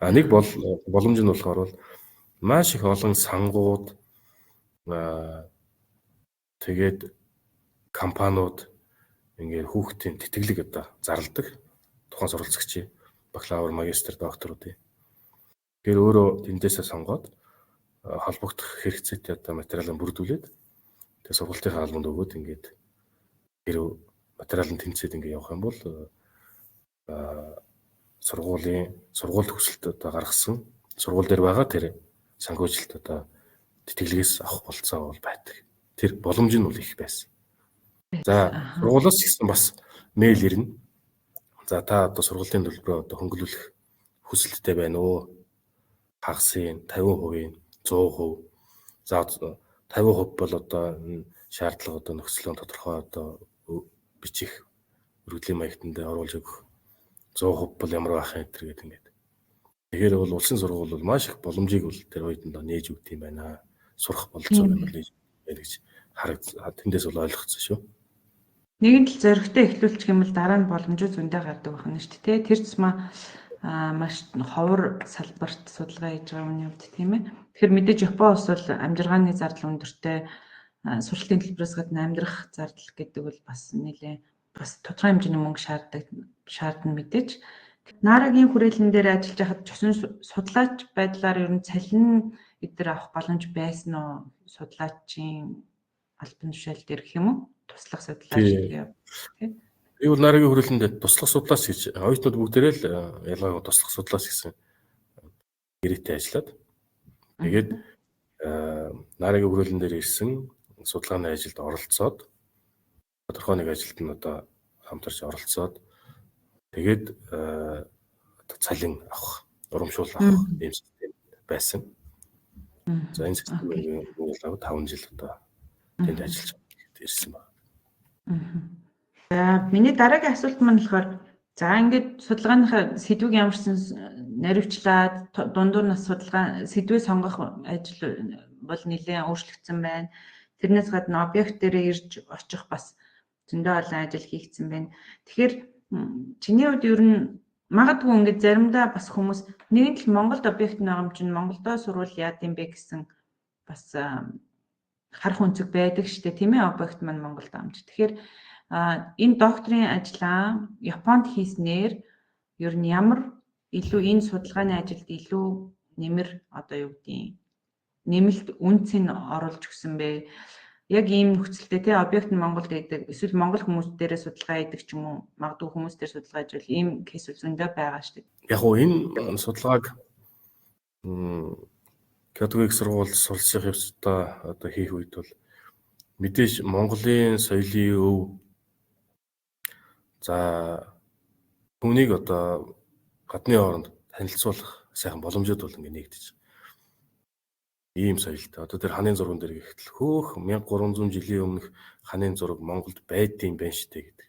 Нэг боломж нь болохоор бол маш их олон сангууд тэгээд компаниуд ингээд хүүхдийн тэтгэлэг одоо зарладаг. Тухайн сурвалжлагчийн бакалавр, магистр, докторуудын. Тэгэхээр өөрөө тэндээсээ сонгоод холбогдох хэрэгцээтэй одоо материалыг бүрдүүлээд тэгээ сургалтынхаа албанд өгөөд ингээд хэрэг материалын тэнцээд ингээд явах юм бол сургууль төсөлт одоо гаргасан сургууль дээр байгаа тэр санхүүжилт одоо тэтгэлгээс авах болцоо бол байдаг. Тэр боломж нь бол их байсан. За сургуулиас гэсэн бас мэйл ирнэ. За та одоо сургуулийн төлбөрөө одоо хөнгөлүүлэх хүсэлттэй байна уу? Хагасын 50%, 100%. За 50% бол одоо шаардлага одоо нөхцөлийн тодорхой одоо бичих өргөдлийн маягтанд оруулж өгөх. 100% бол ямар байх юм гэдэг ингээд. Тэгэхээр бол улсын сургууль бол маш их боломжийг бол тэр хоёрт нээж өгд юм байна. Сурах болцоо байна гэж тэндээс бол ойлгоцсон шүү.
Нэгэн л зөрөгтэй эхлүүлчих юм бол дараа нь боломжууд зөндөө гардаг байна шүү дээ. Тэр тусмаа маш ховор салбарт судалгаа хийж байгаа хүний хувьд тийм ээ. Тэгэхээр мэдээж Япон улс бол амжиргааны зардал өндөртэй сургалтын төлбөрөөс гадна амьдрах зардал гэдэг бол бас нэлээ бас тодорхой хэмжээний мөнгө шаардна мэдээж. Нарагийн хүрээлэн дээр ажиллаж байхад чосон судлаач байдлаар ер нь цалин эдгээр авах боломж байсан уу? Судлаачийн албан тушаал дээр гэх юм уу? Туслах судлаач тийм.
Би бол нарагийн хүрээлэнд туслах судлаач гэж оюутнууд бүгдээрээ л ялгаагүй туслах судлаач гэсэн нэртэй ажиллаад тэгээд нарагийн хүрээлэн дээр ирсэн судалгааны ажилд оролцоод тодорхой нэг ажилд нь одоо хамтарч оролцоод тэгээд цалин авах, урамшуул авах юм систем байсан. За энэ системийг 5 жил одоо тэнд ажиллаж ирсэн байна.
За миний дараагийн асуулт маань болохоор за ингээд судалгааныхаа сэдвийг ямарсан наривчлаад дундуур нас судалгаа сэдвээ сонгох ажил бол нэлээд өөрчлөгдсөн байна. Тэрнээс гадна объект дээр ирж очих бас зөндөө олон ажил хийгдсэн байна. Тэгэхээр чиний хувьд ер нь магадгүй ингээд заримдаа бас хүмүүс нэгэн л Монголд объект байгаа юм чинь Монголдоо сурвал яад юм бэ гэсэн бас харах үнцэг байдаг шүү дээ тийм ээ объект маань Монголд амж. Тэгэхээр энэ докторийн ажлаа Японд хийснээр ер нь ямар илүү энэ судалгааны ажилд илүү нэмэр одоо юу гэдгийг нэмэлт үнцийг оруулж өгсөн бэ? Яг ийм нөхцөлтэй тий объект нь Монголд байдаг эсвэл Монгол хүмүүс дээрээ судалгаа хийдэг ч юм уу магадгүй хүмүүс дээр судалгаа хийж бол ийм кейс зөндөө байгаа шүү дээ.
Яг уу энэ судалгааг Католик сургууль суралцах явцдаа одоо хийх үед бол мэдээж Монголын соёлын өв за хүнийг одоо гадны оронд танилцуулах сайхан боломжууд бол ингэ нэгдэж ийм соёлтой. Одоо тэр ханын зурган дээр гэхтэл хөөх 1300 жилийн өмнөх ханын зураг Монголд байдсан байх штэ гэдэг.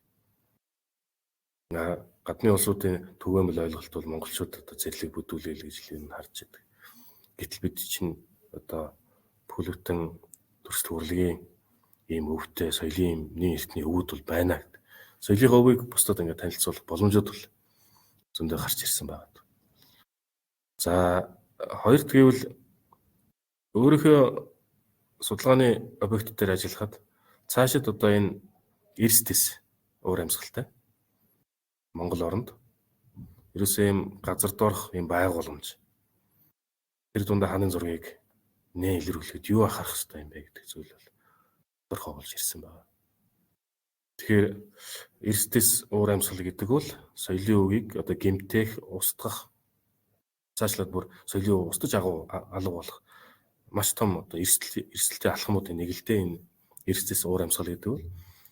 Гадны улсуудын түгээмэл ойлголт бол монголчууд одоо зэрлэг бүдүүлэл гэж л харж байдаг. Гэтэл бид чинь одоо бүлэгтэн төрсөл урлагийн ийм өвтэй соёлын юмны эртний өвүүд бол байна гэдэг. Соёлын өвийг бусдад ингэ танилцуулах боломжууд бол зөндөө гарч ирсэн байна. За хоёрт гэвэл өөрийнхөө судалгааны объект дээр ажиллахад цаашид одоо энэ эрсдэс уур амьсгалтай Монгол оронд ерөөсөө юм газар доорх юм байгууламж тэр дундаа ханын зургийг илрүүлэхэд юу анхаарах хэрэгтэй юм бэ гэдэг зүйл бол тодорхой болж ирсэн байна. Тэгэхээр эрсдэс уур амьсгал гэдэг бол соёлын өвийг одоо гэмтэх, устгах цаашлаад бүр соёлын устж алга болох маш том одоо эрсдэлтэй алхмуудын нэг л дээ энэ эрсдэс уур амьсгал гэдэг бол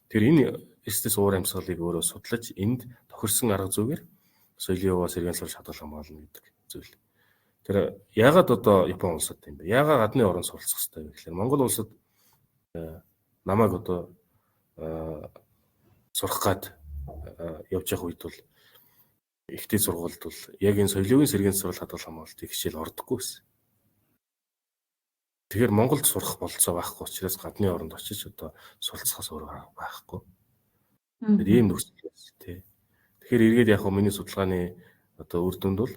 тэр энэ эрсдэс уур амьсгалыг өөрөө судлаж энд тохирсон арга зүйгээр соёлын өвөө сэргийлж чадвал хамгаална гэдэг зүйл. Тэр яагаад одоо Япон улсад юм бэ? Яагаад гадны орн суралцах хэрэгтэй вэ гэхээр Монгол улсад намайг одоо сурах гад явж явах үед бол ихтэй сургуульд бол яг энэ соёлын сэргийн сурвал хадгалах хамгаалтыг хичээл ордоггүй байсан. Тэгэхээр Монголд сурах болцоо байхгүй учраас гадны оронд очиж одоо суралцахаас өөр байхгүй. Тэгэхээр ийм нөхцөл байсан тий. Тэгэхээр эргээд яг миний судалгааны одоо үр дүнд бол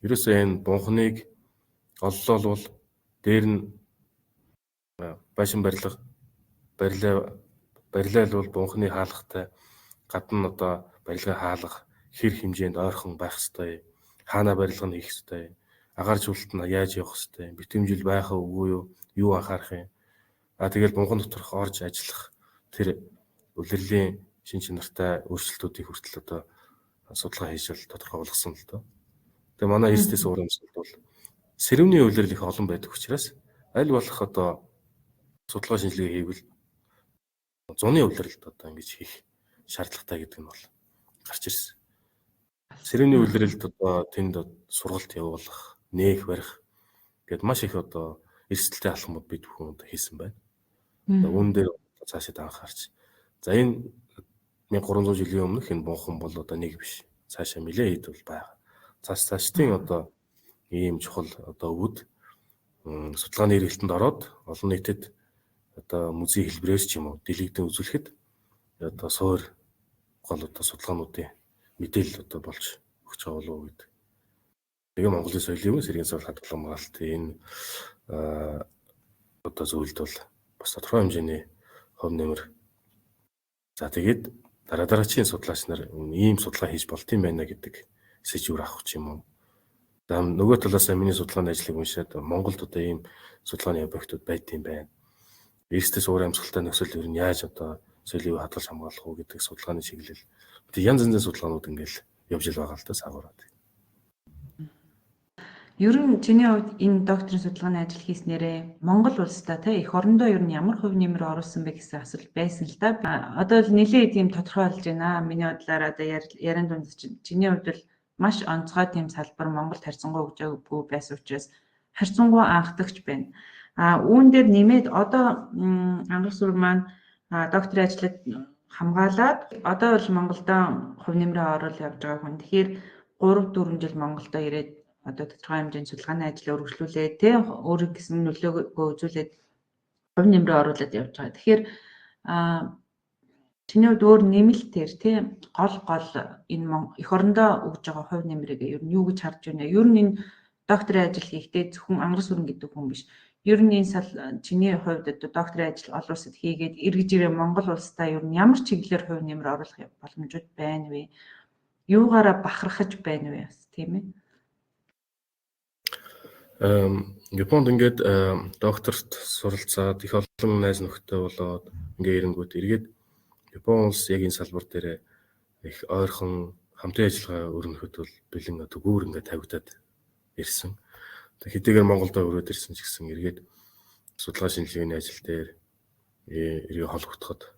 ерөөсөө энэ бунхныг оллоолвол дээр нь башин барилал бол бунхны хаалгатай гадна одоо барилгаа хаалгах хэр хэмжээнд ойрхон байх ёстой. Хаана барилга нь хийх ёстой. Агаар жуулт нь яаж явах ёстой. Битэмжил байх уу юу анхаарах юм. Тэгэл бунхан доторх орж ажиллах тэр улирлын шин чанартай өөрчлөлтүүдийг хүртэл одоо судалгаа хийж тодорхой болгосон л доо. Тэгээ манай эрсдэс уур амьсгал бол сэрэмний улирал их олон байдаг учраас аль болох одоо судалгаа шинжилгээ хийвэл зуны улиралд одоо ингэж хийх шаардлагатай гэдэг нь бол гарч ирсэн. Сэрэмний улиралд одоо тэнд сургалт явуулах, нээх барих гэд маш их одоо эрсдэлтэй алхмууд бид бүхэн одоо хийсэн байна. Үүн дээр цаашид анхаарч. За энэ 1300 жилийн өмнөх энэ бунхан бол одоо нэг биш. Цаашаа нэлээд хэд бол байгаа. Цаашдын одоо ийм чухал одоо өвд судалгааны эргэлтэнд ороод олон нийтэд одоо музей хэлбэрээр ч юм уу дэлгэгдэн үзүүлэхэд одоо суур гол одоо судалгаануудын мэдээлэл одоо болж өгч байгаа болов уу гэдэг Тэгээ Монголын соёлын өвийн сэргийн сурал хадгалан хамгаалтын энэ одоо зүйлд бол бас тодорхой хэмжээний хөв нэмэр. За тэгээд дараачийн судлаач нар ийм судалгаа хийж болт юм байна гэдэг сэжүүр авах ч юм уу. За нөгөө талаас миний судалгааны ажлыг уншаад Монголд одоо ийм судалгааны объектууд байт юм байна. Эрсдэл уур амьсгалтай нөхцөл ер нь яаж одоо соёлын өвийг хадгалж хамгаалах уу гэдэг судалгааны чиглэл. Тэг янз янзын судалгаанууд ингээл явж ил байгаа л да саагаараад.
Ер нь чиний хувьд энэ докторийн судалгааны ажил хийснээрээ Монгол улстай те эх орондоо ер нь ямар хувь нэмэр оруулсан бэ гэсэн асуулт байсан л да. Одоо л нэлээд тийм тодорхой болж байна. Миний бодлоор одоо яран дунд чиний хувьд бол маш онцгой тийм салбар Монголд харьцангуй хөгжөөгүй байсан учраас харьцангуй анхдагч байна. Үүн дээр нэмээд одоо ангар суурь маань докторийн ажлыг хамгаалаад одоо бол Монголдо хувь нэмрээ оруулж явж байгаа хүн. Тэгэхээр 3-4 жил Монголдо ирээд одоо тодорхой хэмжээний судалгааны ажлыг үргэлжлүүлээд тэ өөрийн гэсэн нөлөөгөө үзүүлээд хувь нэмрээ оруулаад явж байгаа. Тэгэхээр чиний хувьд өөр нэмэлтээр тэ гол энэ эх орондоо өгж байгаа хувь нэмрийг ер нь юу гэж харж байна? Ер нь энэ докторийн ажил хийхдээ зөвхөн ангар сүрэн гэдэг хүн биш. Ер нь энэ чиний хувьд одоо докторийн ажил олон улсад хийгээд эргэж ирээ Монгол улстай ер нь ямар чиглэлээр хувь нэмэр оруулах боломжууд байна вэ? Юугаараа бахархаж байна вэ? Тийм ээ.
Японд ингээд докторт суралцаад их олон найз нөхдөд болоод ингээ ирэнгүүт эргээд Япон улс яг энэ салбар дээр их ойрхон хамтын ажиллагаа өрнөхөд бол бэлэн одоо гүүр ингээ тавигдаад ирсэн. Хэдийгээр Монголдо өрөөд ирсэн ч гэсэн эргээд судалгаа шинжилгээний ажил дээр эргээ холбогдоход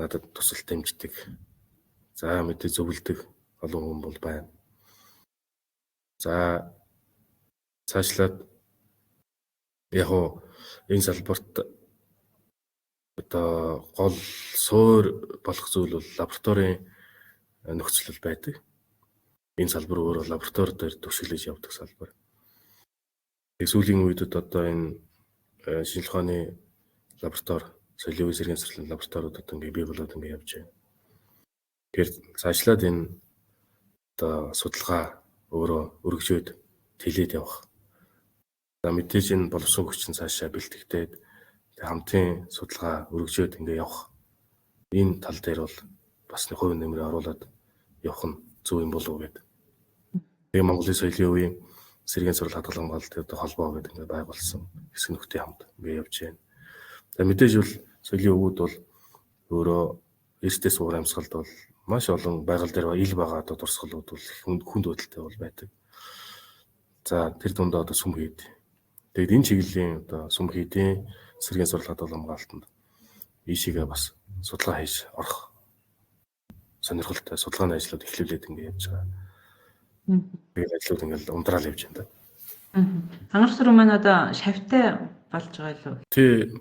надад тусалт дэмждэг. За мэдээ зөвлөдөг олон хүн бол байна. За цаашлаад яг энэ салбарт одоо гол суур болох зүйл бол лабораторийн нөхцөл байдаг. Энэ салбар өөрөө лаборатори дээр төсөөлж явдаг салбар. Сүүлийн үедэд одоо энэ шинжилгээ ухааны лаборатори, соёлын өвийн сэргийн сургуулийн лабораториудад ингээ бий болоод ингээ явж байна. Тэгэхээр цаашлаад энэ одоо судалгаа өөрөө өргөжөөд тэлээд явах. За мэдээж энэ боловсон хүчин цаашаа бэлтгэдэг хамтын судалгаа өргөжөөд ингээ явах. Энэ тал дээр бол бас нэг хувь нэмрээ оруулаад явах нь зөв юм болов уу гэдэг. Тэгээ Монголын соёлын өвийн сэргийн сурал хадгалан хамгаалтын холбоо гэдэг ингээ байгуулсан хэсэг нөхдөд хамт ингээ явж байна. За мэдээж бол соёлын өвүүд бол өөрөө эрсдэл уур амьсгалд бол маш олон байгаль дээр ил байгаа одоо дурсгалууд бол хүнд хөдөлтэй бол байдаг. За тэр дундаа одоо сүм хийд. Тэгээд энэ чиглэлийн одоо сүм хийдийн сэргийн сурал хадгалан хамгаалтанд ийшээгээ бас судалгаа хийж орох сонирхолтой судалгааны ажлууд эхлүүлээд ингэ явж байгаа. Тэгээд ажлууд ингээл унтраал явж байна да.
Ангар суурь маань одоо шавьтай болж байгаа юу?
Тий.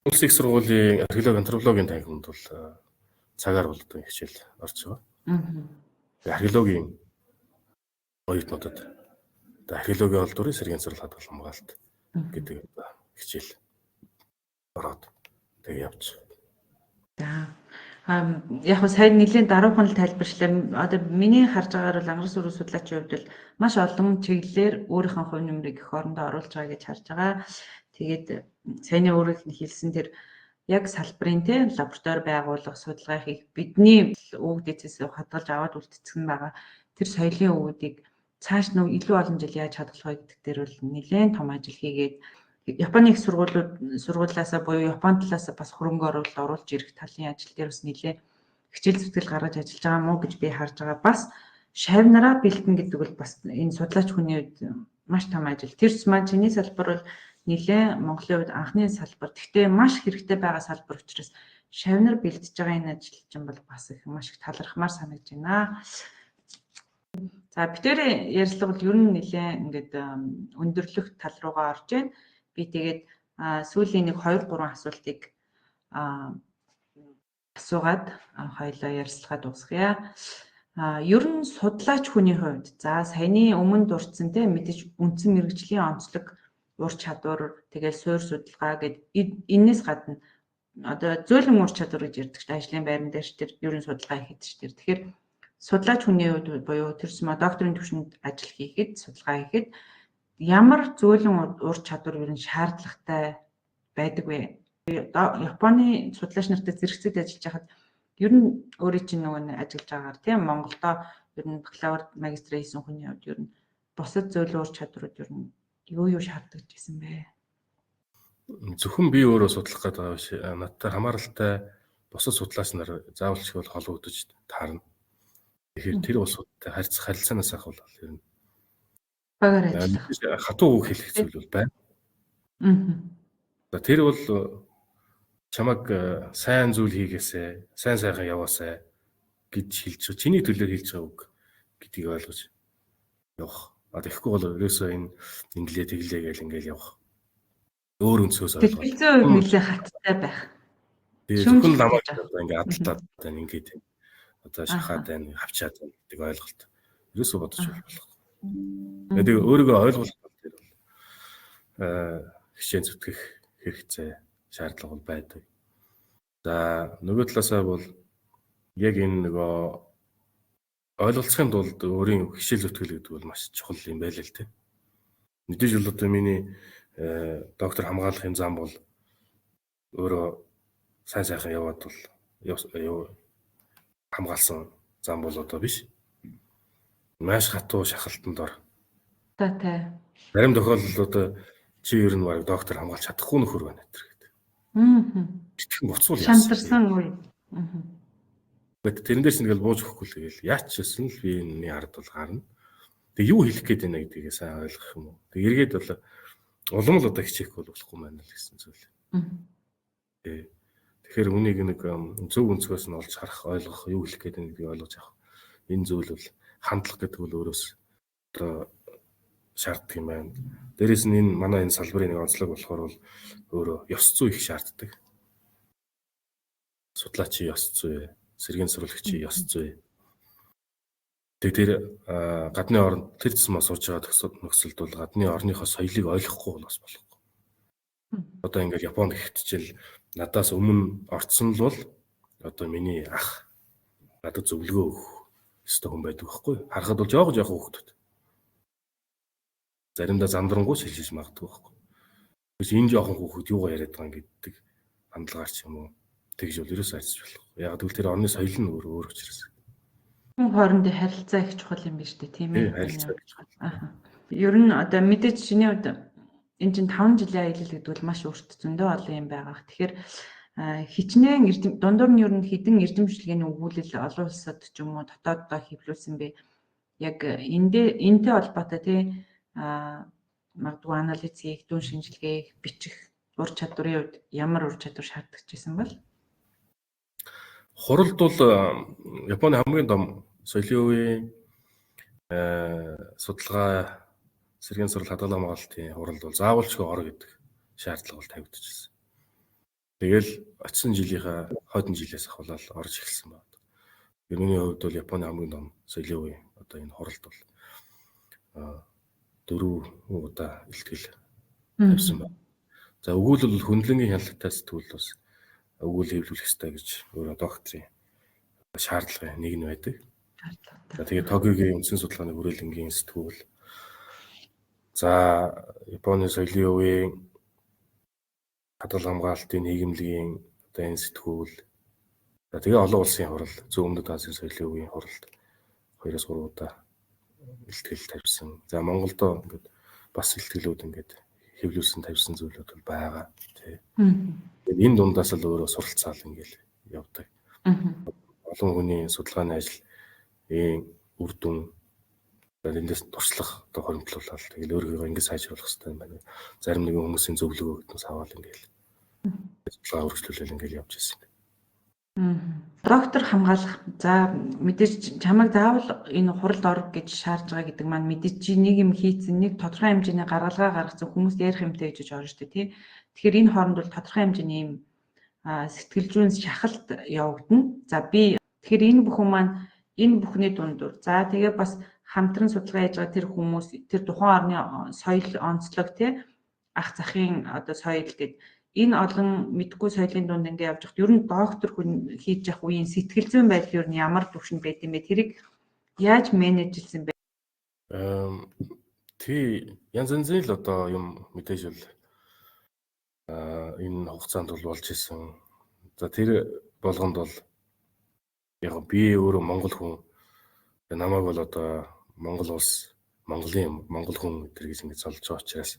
Улсын их сургуулийн археологи антропологийн танхимд бол цагаар бол одоо хичээл орж байгаа. Археологийн оюутнуудад археологийн холдуурын сэргийн сурал хадгалан хамгаалт гэдэг хичээл ороод тэгээ явж.
За яг сайн нэлийн даруухан л тайлбарчлаа. Одоо миний харж байгаагаар бол ангар суурь судлаачийн хувьд бол маш олон чиглэлээр өөрийнхөө хувь нэмрийг эх орондоо оруулж байгаа гэж харж байгаа. Тэгээд саяны өөрөөр нь хэлсэн тэр яг салбарын те лаборатори байгуулах, судалгаа хийх бидний өвөг дэцээс хадгалж аваад үлдсэн байгаа тэр соёлын өвүүдийг цааш нөгөө илүү олон жил яаж хадгалах вэ гэдэг дээр бол нэлээд том ажил хийгээд Японы их сургуулиасаа буюу Япон талаас бас хөрөнгө оруулж ирэх талын ажил дээр бас нэлээд хичээл зүтгэл гаргаж ажиллаж байгаа мó гэж би харж байгаа. Бас шавнараа бэлтэн гэдэг бол бас энэ судлаач хүний үед маш том ажил. Тэрс маань чиний салбар бол нэлээд Монголын үед анхны салбар. Гэхдээ маш хэрэгтэй байгаа салбар учраас шавнар бэлтэж байгаа энэ ажил чинь бол бас их маш их талархмаар санагдаж байна. За битэрийн ярилцлага бол ер нь нэлээд ингээд өндөрлөх тал руугаа орж байна. Би тэгээд сүүлийн нэг 2-3 асуултыг асуугаад хоёлоо ярилцлагаа дуусгая. Ер нь судлаач хүний хувьд за саяны өмнө дурдсан те мэдээж үндсэн мэргэжлийн онцлог, ур чадвар, тэгээд суурь судалгаа гэд энэс гадна одоо зөөлөн ур чадвар гэж ярьдаг шүү дээ. Ажлын байран дээр ч тэр ер нь судалгаа хийдэг шүү дээ. Тэгэхээр
судлаач хүний хувьд буюу тэр докторийн түвшинд ажил хийхэд, судалгаа хийхэд ямар зөөлөн ур чадвар ер нь шаардлагатай байдаг вэ? Японы судлаач нартай зэрэгцээд ажиллаж байхад ер нь өөрийн чинь нөгөө ажиллаж байгаагаар тийм Монголдо ер нь бакалавр, магистр хийсэн хүний хувьд ер нь бусад зөөлөн ур чадварууд ер нь юу шаарддаг гэсэн бэ?
Зөвхөн би өөрөө судлах гэдэг байгаа биш. Надтай хамааралтай бусад судлаач нар заавал ч бол холбогдож таарна. Тэгэхээр тэр улсуудтай харилцаанаас ахвал ер нь
багаар ажиллах.
Хатуу үг хэлэх зүйл бол байна. Тэр бол чамаг сайн зүйл хийгээсэй, сайн сайхан яваасай гэж хэлж байгаа. Чиний төлөөр хэлж байгаа үг гэдгийг ойлгож явах. Тэгэхгүй бол ерөөсөө энэ инглээ тэглээ гэл ингээл явах. Өөр өнцгөөс ойлгох.
Дэлгэцэн үед нэлээ хаттай байх.
Зөвхөн ламаа ингээ адалтаад байна ингээд одоо шахаад байна, хавчаад байна гэдэг ойлголт. Ерөөсөө бодож болох. Тэгээд өөрийгөө ойлгох дээр бол хичээн зүтгэх хэрэгцээ шаардлага бол байдаг. За нөгөө талаасаа бол яг энэ нөгөө ойлголцохын тулд өөрийн хичээл зүтгэл гэдэг бол маш чухал юм байл л тийм. Мэдээж бол одоо миний доктор хамгаалахын зам бол өөрөө сайн сайхан яваад бол хамгаалсан зам бол одоо биш. Маш хатуу шахалтанд ор.
Тий.
Зарим тохиолдолд одоо чи ер нь баг доктор хамгаалж чадахгүй нөхөр байна гэдэг. Итгэн буцуул яасан.
Шантарсан үе.
Тэрэн дээр ч ингээл бууж өгөхгүй л гээл яач ч гэсэн л би энэ ард бол гарна. Тэг юу хэлэх гээд байна гэдгийг сайн ойлгох юм уу. Тэг эргээд бол улам л одоо хичээхгүй болохгүй маань л гэсэн зүйл. Тэгэхээр үнийг нэг зөв өнцгөөс нь олж харах, ойлгох, юу хэлэх гээд байна гэдгийг ойлгож авах. Энэ зүйл бол хандлах гэдэг бол өөрөөс одоо шаарддаг юм байна. Дээрээс нь энэ манай энэ салбарын нэг онцлог болохоор бол өөрөө ёс зүй их шаарддаг. Судлаачийн ёс зүй, сэргийн сурвалжлагчийн ёс зүй. Тэгээд тэр гадны орнд тэр тусмаа сурж байгаа нөхцөлд бол гадны орныхоо соёлыг ойлгохгүй бол бас болохгүй. Одоо ингээд Японд гэхтчил надаас өмнө орцсон л бол одоо миний ах надад зөвлөгөө өгөх ёстой хүн байдаг байхгүй. Харахад бол жоох хүүхдүүд. Заримдаа зандрангуй шилжиж магадгүй байхгүй. Тэгээс энэ жоохон хүүхэд юугаа яриад байгаа гэдэг хандлагаар ч юм уу тэгж бол ерөөсөө ажиллаж болохгүй. Яг тэгвэл тэр орны соёл нь өөр учраас.
Хүн хоорондын харилцаа их чухал юм биш үү, тийм ээ?
Харилцаа.
Ер нь одоо мэдээж чиний хувьд энэ чинь 5 жилийн аялал гэдэг бол маш өөрт зөндөө олон юм байгаа. Тэгэхээр хичнээн дундуур нь ер нь хідэн эрдэмшлэгийн өгүүлэл олон улсад ч юм уу дотооддоо хэвлүүлсэн бэ. Яг энтэй холбоотой тий магадгүй анализ хийх, дүн шинжилгээ бичих ур чадварын хувьд ямар ур чадвар шаарддаг гэсэн бол?
Хуралд бол Японы хамгийн том соёлын үеийн судалгаа сэргийн сурал хадгалан хамгаалтын хуралд бол заавалчгүй ор гэдэг шаардлага бол тавигдчихсан. Тэгэл очисон жилийнхаа хойдон жилээс ахвал орж эхэлсэн байна. Миний хувьд бол Японы хамгийн том соёлын үеийн одоо энэ хуралд бол 4 удаа илтгэл тавьсан байна. За өгүүлбэл хөндлөнгийн хяналттай сэтгүүл бас өгүүл хэвлүүлэх ёстой гэж өөрөө докторийн шаардлагын нэг нь байдаг. За тэгээд Токиогийн үндсэн судалгааны хүрээлэнгийн сэтгүүл. За Японы соёлын үеийн хадгалан хамгаалтын нийгэмлэгийн одоо энэ сэтгүүл. За тэгээ олон улсын хурал, Зүүн Өмнөд Азийн соёлын үеийн хуралд 2-3 удаа илтгэл тавьсан. За Монголдо ингээд бас илтгэлүүд ингээд хэвлүүлсэн тавьсан зүйлүүд бол байгаа тий. Тэгээд энэ дундаас л өөрөө суралцаал ингээд явдаг. Олон хүний судалгааны ажил үр дүн эндээс туршлах одоо хоригдлуулаад тэгээд өөрийгөө ингээд сайжруулах хэрэгтэй юм байна. Зарим нэгэн хүмүүсийн зөвлөгөө гэднээс аваад ингээд судалгаа үргэлжлүүлэл ингээд явж ирсэн.
Доктор хамгаалах. За мэдээж чамайг заавал энэ хуралд ор гэж шаардж байгаа гэдэг маань мэдээж чи нэг юм хийцэн, нэг тодорхой хэмжээний гаргалгаа гаргасан хүмүүс ярих юмтай гэж орно шүү дээ, тий. Тэгэхээр энэ хооронд бол тодорхой хэмжээний юм сэтгэлзүйн шахалт явагдана. За би тэгэхээр энэ бүхэн маань энэ бүхний дундуур. За тэгээ бас хамтран судалгаа хийж байгаа тэр хүмүүс, тэр тухайн орны соёл онцлог, тий, ах захын одоо соёл гэдэг энэ олон мэдгүй соёлын дунд ингээд явж байхад ер нь доктор хүн хийж явах үеийн сэтгэл зүйн байдал ер нь ямар төвшөнд байд юм бэ? Тэрийг Яаж менежлсэн бэ?
Тий янз янзын л одоо юм мэдээж бол энэ хугацаанд бол болж исэн. За тэр болгонд бол яг би өөрөө монгол хүн намайг бол одоо Монгол улс монгол хүн гэдэг гэж ингэж олж байгаа учраас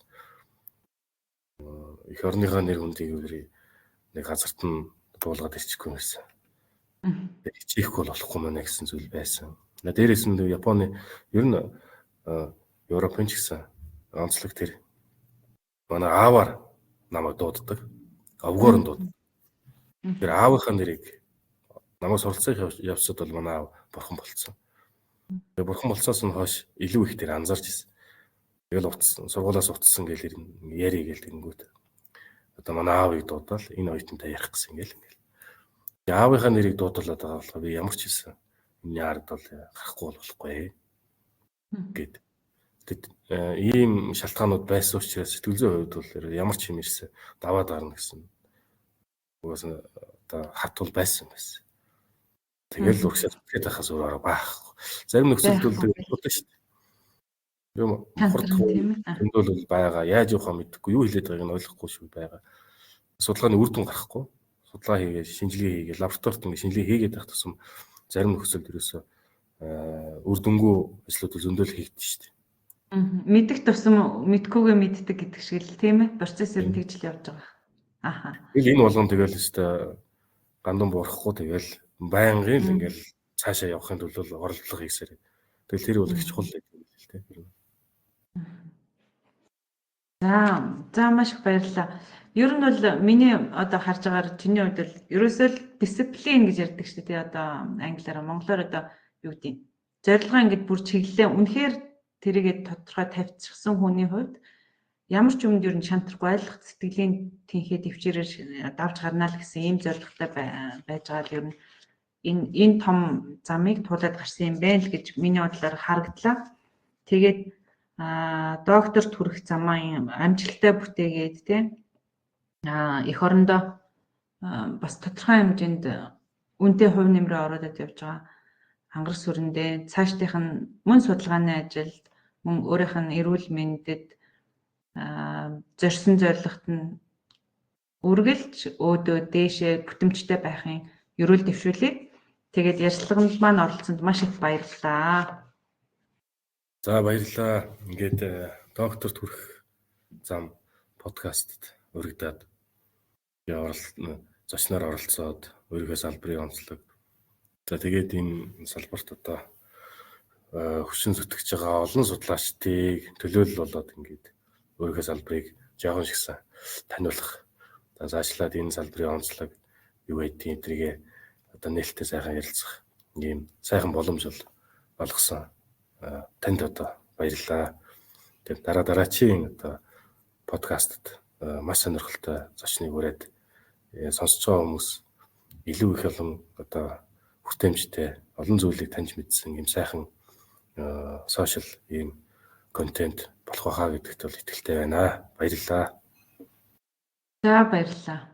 эх орныхоо нэр хүндийг нэг газарт нь буулгаад ирчихгүй байсан. Хичээхгүй болохгүй мэнэ гэсэн зүйл байсан. Дээрээс нь Японы ер нь Европын ч гэсэн онцлог тэр манай ааваар намайг дууддаг. Овгоор нь дууддаг. Тэр аавынхаа нэрийг намайг суралцах явцад бол манай аав бурхан болцсон. Тэгээ бурхан болцоос нь хойш илүү их тэр анзарч ирсэн. Тэгэл сургуулаас утсан гэл яри гэл тэгэнгүүт. Одоо манай аавыг дуудаал энэ оюутантай ярих гэсэн ингээл. Аавынхаа нэрийг дуудуулаад байгаа болохоор би ямар ч хэлсэн. Миний ард бол гарахгүй болохгүй гэд. Ийм шалтгаанууд байсан учраас сэтгэл зүйн хувьд бол ямар ч юм ирсэн даваад гарна гэсэн. Угаасаа одоо хат бол байсан. Тэгэл урагшаа зүтгэж байхаас өөр байхгүй. Зарим нөхцөлд бол бодсон шүү дээ. Юм хурд бол байгаа. Яаж явахаа мэдэхгүй, юу хэлээд байгааг нь ойлгохгүй шүү байгаа. Судалгааны үр дүн гарахгүй. Судалгаа хийгээд, шинжилгээ хийгээд, лабораторид ингэ шинжилгээ хийгээд байх тусам зарим нөхцөлд ерөөсөө үр дүнгүй ажлууд зөндөл хийгдэж шүү дээ.
Мэдэх тусам мэдхгүйгээ мэддэг гэдэг шиг л тийм ээ. Процесс ер нь тэгж л явж байгаа. Аха.
Энэ болгон тэгэл өстой гандан буурахгүй тэгэл байнгын л ингээл цаашаа явахын тулд оролдлого хийсээр. Тэгэл тэр бол их чухал гэдэг юм л тийм.
За маш их баярлалаа. Ер нь бол миний одоо харж байгаагаар чиний хувьд бол ерөөсөө л дисциплин гэж ярьдаг шүү дээ. Одоо англиараа монголоор одоо юу гэдэг нь зорилгоо ингэж бүр чиглэлээ үнэхээр тэрийгэ тодорхой тавьчихсан хүний хувьд ямар ч юмд ер нь шантрахгүй ойлгох сэтгэлийн тэнхээ төвчээрээр давж гарнаа л гэсэн ийм зорилготой байж байгаа л ер нь энэ том замыг туулаад гарсан юм байна л гэж миний бодлоор харагдлаа. Тэгээд докторт хүрэх замаа амжилттай бүтээгээд тийм эх орондоо бас тодорхой хэмжээнд үнэтэй хувь нэмрээ оруулаад явж байгаа. Хангар сүрэндээ цаашдынх нь мөн судалгааны ажилд мөн өөрийнх нь эрүүл мэндэд зорьсон зорилгот нь үргэлж өөдөө дээшээ бүтэмжтэй байхын ерөөл дэвшүүлээд тэгээд ярилцлаганд маань оролцсонд маш их баярлалаа.
За баярлалаа. Ингээд докторт хүрэх зам подкастт өргөдөд зочноор оролцоод өөрийнхөө салбарын онцлог. За тэгээд энэ салбарт одоо хүчин зүтгэж байгаа олон судлаачдыг төлөөлөл болоод ингээд өөрийнхөө салбарыг жоохон шигсэн таниулах. За заашлаад энэ салбарын онцлог юу гэдгийг эдрийгээ одоо нээлттэй сайхан ярилцах ийм сайхан боломж олгосон. Танд одоо баярлалаа. Тэгээд дараачийн одоо подкастт маш сонирхолтой зочныг ураад сонсож байгаа хүмүүс илүү их олон одоо хүртээмжтэй олон зүйлийг таньж мэдсэн ийм сайхан сошиал ийм контент болох байхаа гэдэгт бол итгэлтэй байна. Баярлалаа.
За баярлалаа.